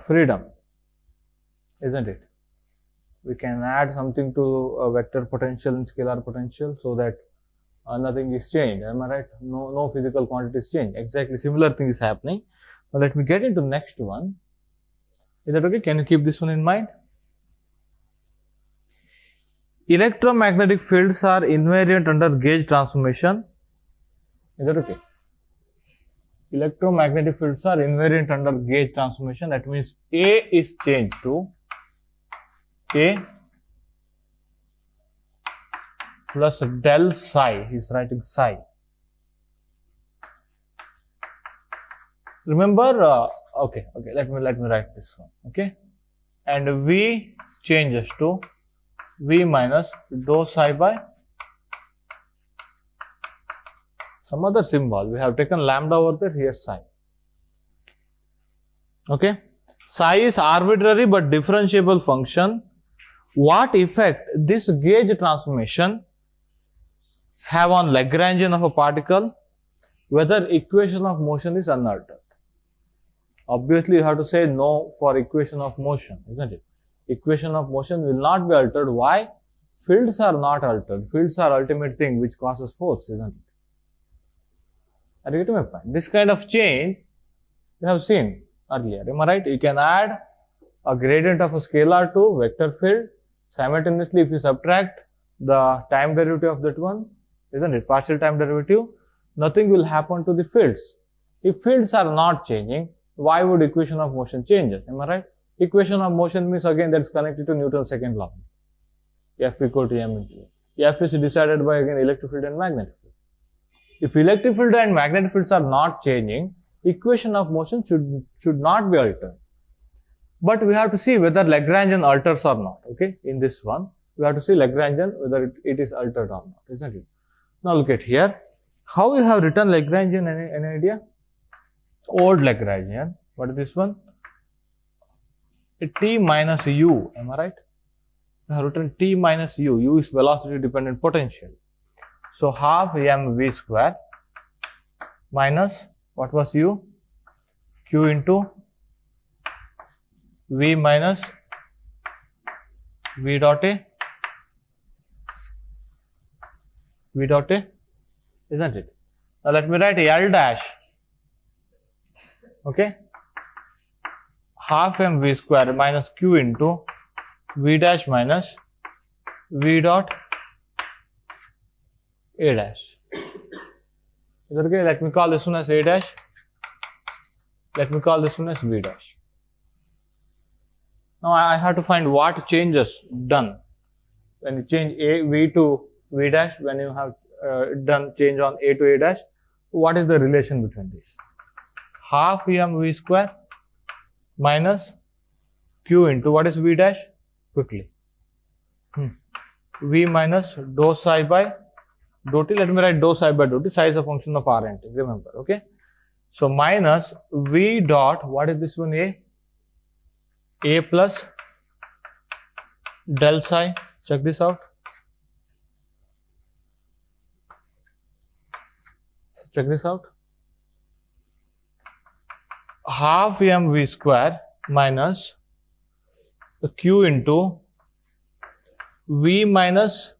freedom, isn't it? We can add something to a vector potential and scalar potential so that nothing is changed. Am I right? No physical quantities change. Exactly similar thing is happening. Now let me get into next one. Is that okay? Can you keep this one in mind? Electromagnetic fields are invariant under gauge transformation. Is that okay? electromagnetic fields are invariant under gauge transformation. That means A is changed to A plus del psi. He's writing psi. Remember, okay, let me write this one, okay, and V changes to V minus dou psi by some other symbol. We have taken lambda over there, here psi. Okay, psi is arbitrary but differentiable function. What effect this gauge transformation have on Lagrangian of a particle, whether equation of motion is unaltered? Obviously, you have to say no for equation of motion, isn't it? Equation of motion will not be altered. Why? Fields are not altered. Fields are ultimate thing which causes force, isn't it? Are you getting my point? This kind of change you have seen earlier. Am I right? You can add a gradient of a scalar to vector field. Simultaneously, if you subtract the time derivative of that one, isn't it? Partial time derivative, nothing will happen to the fields. If fields are not changing, why would equation of motion changes? Am I right? Equation of motion means again that is connected to Newton's second law. F equal to m into A. F is decided by again electric field and magnetic field. If electric field and magnetic fields are not changing, equation of motion should not be altered. But we have to see whether Lagrangian alters or not. Okay, in this one, we have to see Lagrangian whether it is altered or not, isn't it? Now look at here. How you have written Lagrangian? Any idea? Old Lagrangian. What is this one? T minus u. Am I right? We have written T minus u. U is velocity dependent potential. So half mv square minus what was u? Q into v minus v dot a. V dot a, isn't it? Now let me write L dash. Okay, half mv square minus q into v dash minus v dot a dash. Is that okay? Let me call this one as a dash. Let me call this one as v dash. Now I have to find what changes done when you change a v to v dash, when you have done change on a to a dash. What is the relation between these? Half mv square minus q into what is v dash? Quickly. V minus dou psi by dou t. Let me write dou psi by dou t. Psi is a function of r and t. Remember, okay? So minus v dot, what is this one? A plus del psi. Check this out. So check this out. Half mv square minus the q into v minus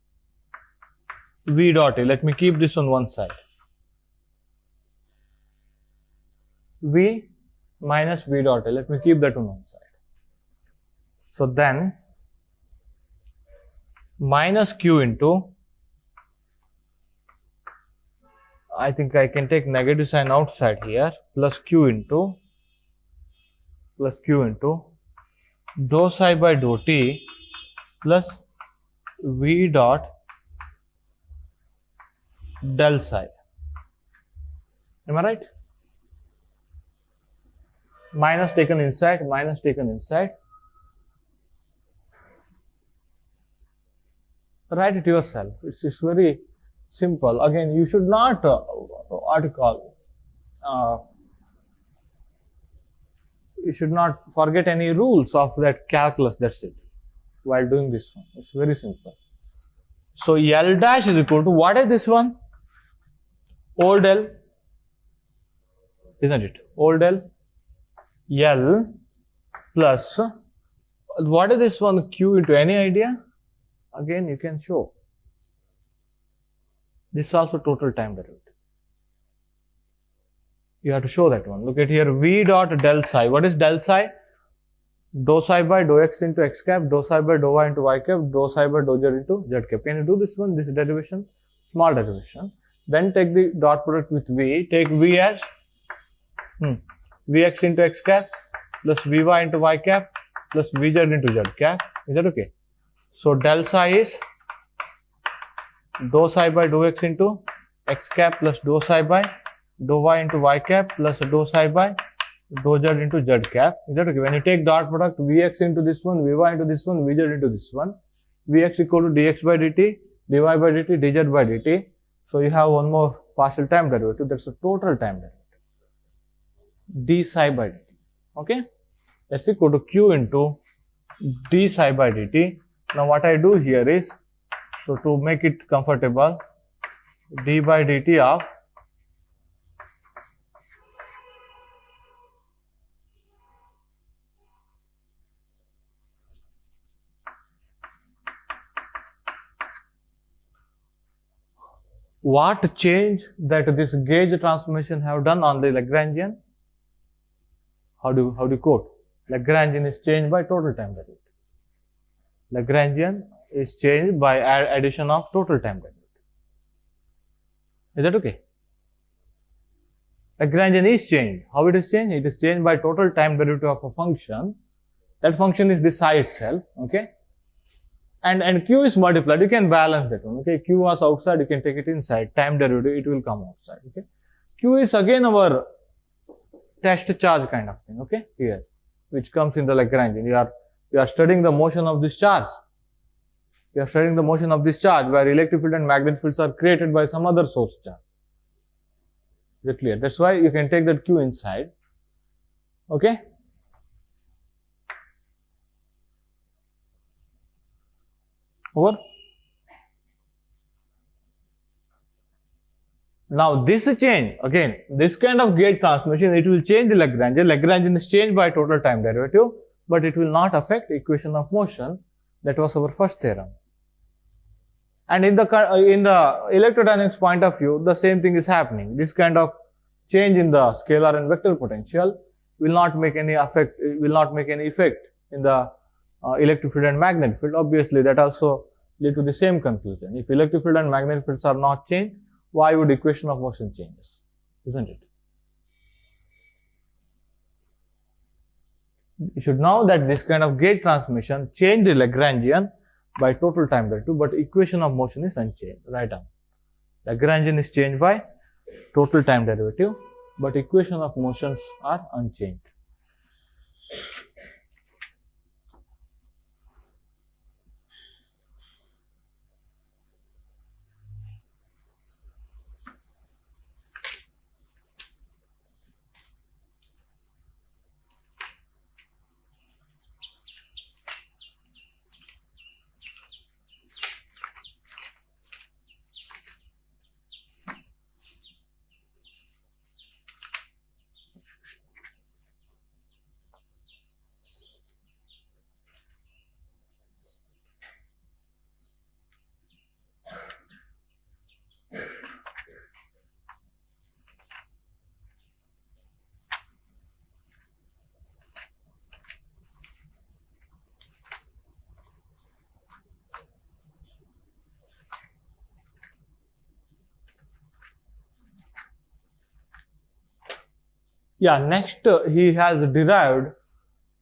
v dot a. Let me keep this on one side. V minus v dot a. Let me keep that on one side. So then minus q into, I think I can take negative sign outside here, plus q into dou psi by dou t plus v dot del psi. Am I right? Minus taken inside, minus taken inside. Write it yourself. It's very simple. Again, you should not you should not forget any rules of that calculus. That's it. While doing this one, it's very simple. So L dash is equal to, what is this one? Old L, isn't it? Old L. L plus, what is this one? Q into, any idea? Again, you can show. This is also total time derivative. You have to show that one. Look at here, v dot del psi. What is del psi? Dou psi by dou x into x cap, dou psi by dou y into y cap, dou psi by dou z into z cap. Can you do this one? This derivation, small derivation. Then take the dot product with v. Take v as Vx into x cap plus Vy into y cap plus Vz into z cap. Is that okay? So del psi is dou psi by dou x into x cap plus dou psi by dou y into y cap plus dou psi by dou z into z cap. Is that okay? When you take dot product, Vx into this one, Vy into this one, Vz into this one, Vx equal to dx by dt, dy by dt, dz by dt. So you have one more partial time derivative, that's the total time derivative, d psi by dt. Okay? That's equal to q into d psi by dt. Now what I do here is, so to make it comfortable, d by dt of what change that this gauge transformation have done on the Lagrangian? How do you quote? Lagrangian is changed by total time derivative. Lagrangian is changed by addition of total time derivative. Is that okay? Lagrangian is changed. How it is changed? It is changed by total time derivative of a function. That function is the psi itself. Okay? And q is multiplied. You can balance that one. Okay? Q was outside, you can take it inside. Time derivative, it will come outside. Okay? Q is again our test charge kind of thing. Okay? Here, which comes in the Lagrangian. You are studying the motion of this charge. You are studying the motion of this charge where electric field and magnetic fields are created by some other source charge. Is it clear? That's why you can take that q inside. Okay? Over. Now this change, again, this kind of gauge transformation, it will change the Lagrangian. Lagrangian is changed by total time derivative, but it will not affect equation of motion. That was our first theorem. And in the electrodynamics point of view, the same thing is happening. This kind of change in the scalar and vector potential will not make any effect in the electric field and magnetic field. Obviously, that also lead to the same conclusion. If electric field and magnetic fields are not changed, why would equation of motion changes? Isn't it? You should know that this kind of gauge transformation changed the Lagrangian by total time derivative, but equation of motion is unchanged. Write down. Lagrangian is changed by total time derivative, but equation of motions are unchanged. Yeah, next he has derived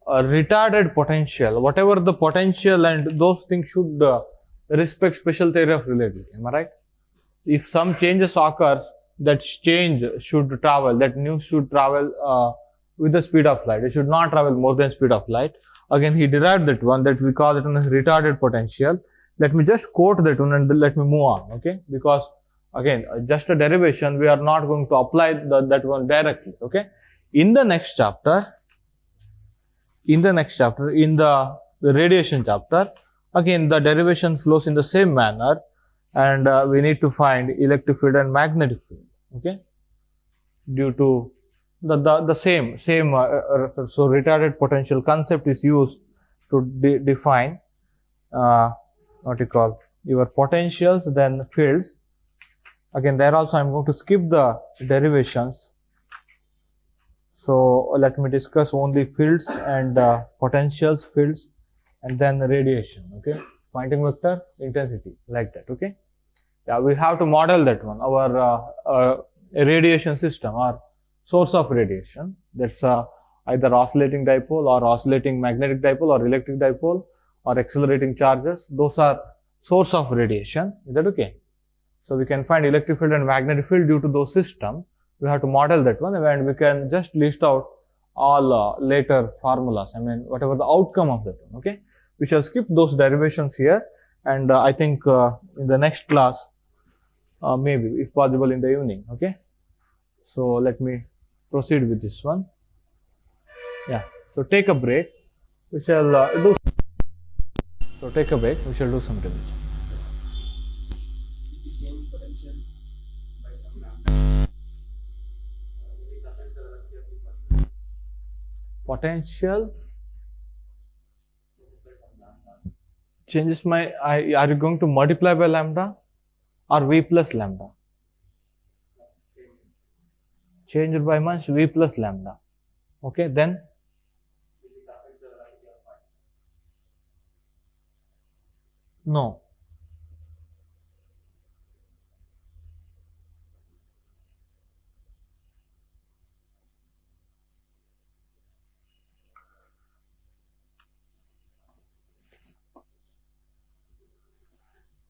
a retarded potential. Whatever the potential and those things should respect special theory of relativity. Am I right? If some changes occurs, that change should travel, that news should travel with the speed of light. It should not travel more than speed of light. Again, he derived that one, that we call it as retarded potential. Let me just quote that one and let me move on. Okay? Because again, just a derivation, we are not going to apply that one directly. Okay? In the next chapter, in the radiation chapter, again the derivation flows in the same manner, and we need to find electric field and magnetic field. Okay, due to the same so retarded potential concept is used to define what you call your potentials, then fields. Again, there also I am going to skip the derivations. So let me discuss only fields and potentials, fields, and then radiation. Okay, Poynting vector, intensity, like that. Okay, yeah, we have to model that one. Our radiation system or source of radiation. That's either oscillating dipole or oscillating magnetic dipole or electric dipole or accelerating charges. Those are source of radiation. Is that okay? So we can find electric field and magnetic field due to those systems. We have to model that one, and we can just list out all later formulas. I mean, whatever the outcome of that one. Okay, we shall skip those derivations here, and I think in the next class, maybe if possible in the evening. Okay, so let me proceed with this one. Yeah. So take a break. We shall do. So take a break. We shall do some revision. Potential changes my. Are you going to multiply by lambda or v plus lambda? Change it by much v plus lambda. Okay, then no.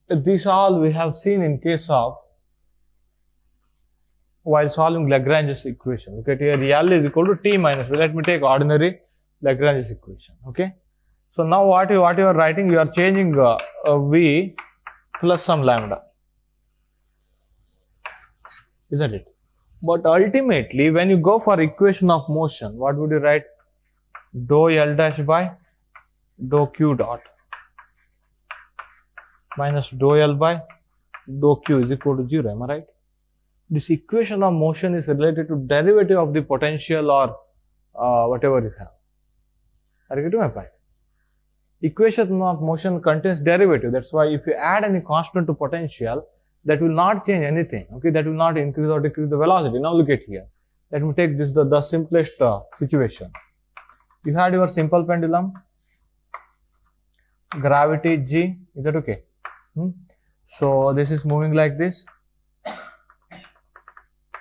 These all we have seen in case of while solving Lagrange's equation. Look at here, L is equal to T minus V. Let me take ordinary Lagrange's equation. Okay. So now what you are writing, you are changing V plus some lambda. Isn't it? But ultimately, when you go for equation of motion, what would you write? Dou L dash by dou Q dot minus dou L by dou Q is equal to 0. Am I right? This equation of motion is related to derivative of the potential or whatever you have. Are you getting my point? Equation of motion contains derivative. That's why if you add any constant to potential, that will not change anything. Okay, that will not increase or decrease the velocity. Now look at here. Let me take this the simplest situation. You had your simple pendulum, gravity G. Is that okay? So this is moving like this,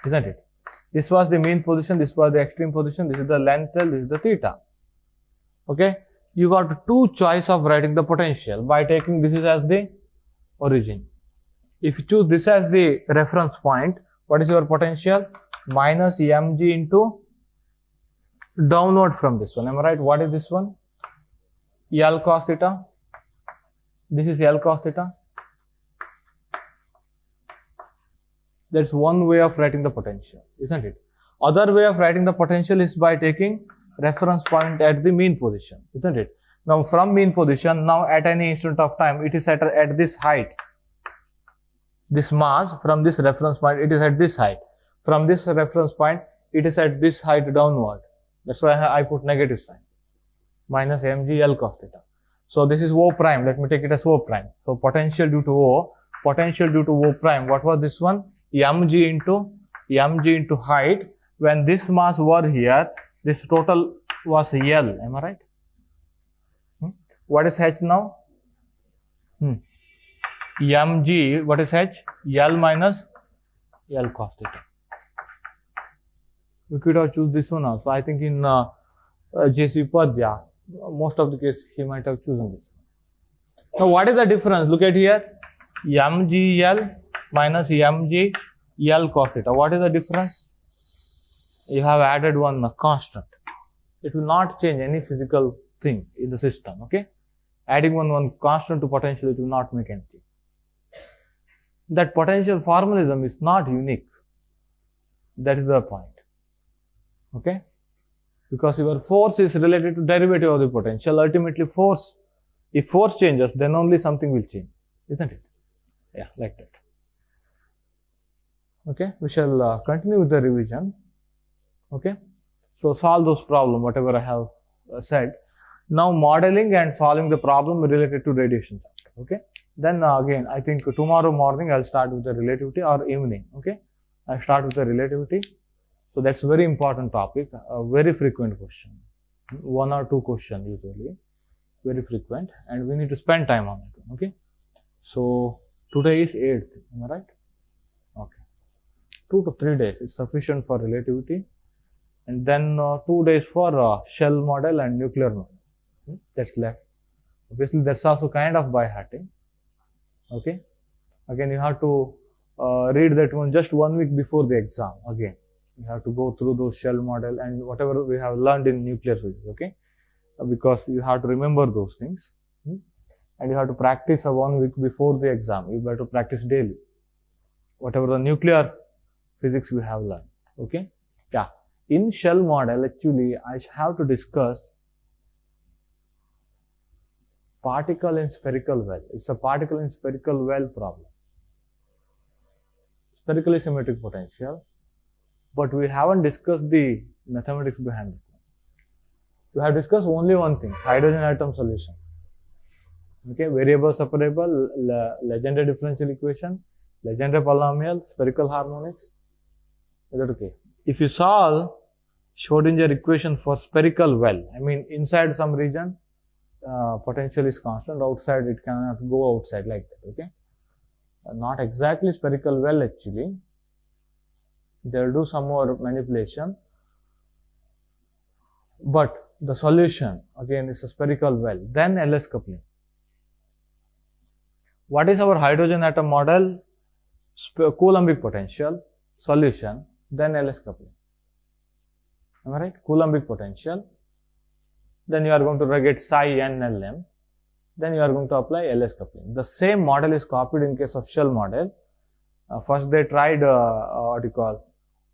isn't it? This was the mean position, this was the extreme position, this is the length L, this is the theta. Okay, you got two choice of writing the potential by taking this is as the origin. If you choose this as the reference point, what is your potential? Minus mg into downward from this one. Am I right? What is this one? L cos theta. This is L cos theta. That's one way of writing the potential, isn't it? Other way of writing the potential is by taking reference point at the mean position, isn't it? Now from mean position, now at any instant of time, it is at this height. This mass from this reference point, it is at this height. From this reference point, it is at this height downward. That's why I put negative sign. Minus mg L cos theta. So this is O prime. Let me take it as O prime. So potential due to O, potential due to O prime. What was this one? mg into height. When this mass were here, this total was L. Am I right? What is h now? mg, what is h? L minus L cos theta. We could have choose this one also. I think in JC Padya, most of the case he might have chosen this. Now what is the difference? Look at here. mgl minus mg L cos theta. What is the difference? You have added one constant. It will not change any physical thing in the system. Okay, adding one constant to potential, it will not make anything. That potential formalism is not unique. That is the point. Okay, because your force is related to derivative of the potential. Ultimately, force, if force changes, then only something will change, isn't it? Yeah, like that. Okay, we shall continue with the revision. Okay, so solve those problems, whatever I have said. Now modeling and solving the problem related to radiation chapter. Okay, then again, I think tomorrow morning I'll start with the relativity, or evening. Okay, I'll start with the relativity. So that's a very important topic, a very frequent question, 1 or 2 questions usually, very frequent, and we need to spend time on it. Okay, so today is 8th, am I right? Okay, 2 to 3 days is sufficient for relativity. and then 2 days for shell model and nuclear model. That's left. Obviously, that's also kind of by hearting. Okay. Again, you have to read that one just 1 week before the exam. Again, you have to go through those shell model and whatever we have learned in nuclear physics. Okay, because you have to remember those things, and you have to practice 1 week before the exam. You have to practice daily, whatever the nuclear physics we have learned. Okay, yeah. In shell model, actually, I have to discuss particle in spherical well. It's a particle in spherical well problem. Spherically symmetric potential, but we haven't discussed the mathematics behind it. We have discussed only one thing: hydrogen atom solution. Okay, variable separable, Legendre differential equation, Legendre polynomial, spherical harmonics. Is that okay? If you solve Schrodinger equation for spherical well, I mean inside some region potential is constant, outside it cannot go outside like that. Okay, not exactly spherical well actually. They will do some more manipulation, but the solution again is a spherical well. Then LS coupling. What is our hydrogen atom model? Coulombic potential, solution, then LS coupling. Am I right? Coulombic potential. Then you are going to get psi n Lm. Then you are going to apply LS coupling. The same model is copied in case of shell model. First they tried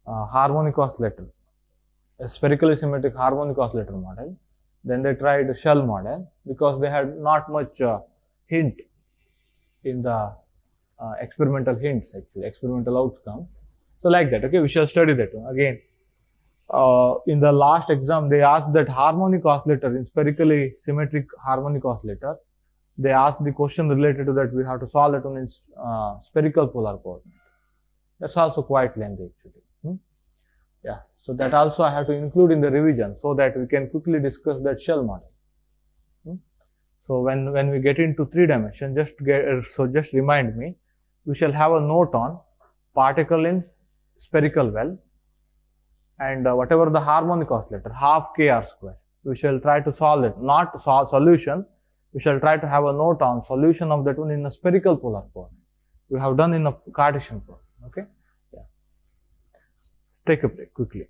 harmonic oscillator, a spherically symmetric harmonic oscillator model. Then they tried shell model because they had not much hint in the experimental hints, actually experimental outcome. So like that. Okay, we shall study that one again. In the last exam, they asked that harmonic oscillator, in spherically symmetric harmonic oscillator, they asked the question related to that. We have to solve it on in spherical polar coordinate. That's also quite lengthy actually. Yeah, so that also I have to include in the revision so that we can quickly discuss that shell model. So when we get into 3 dimension, just remind me, we shall have a note on particle in spherical well, and whatever the harmonic oscillator, half kr square, we shall try to solve it, not solve solution. We shall try to have a note on solution of that one in a spherical polar coordinate. We have done in a Cartesian problem. Okay, yeah. Take a break quickly.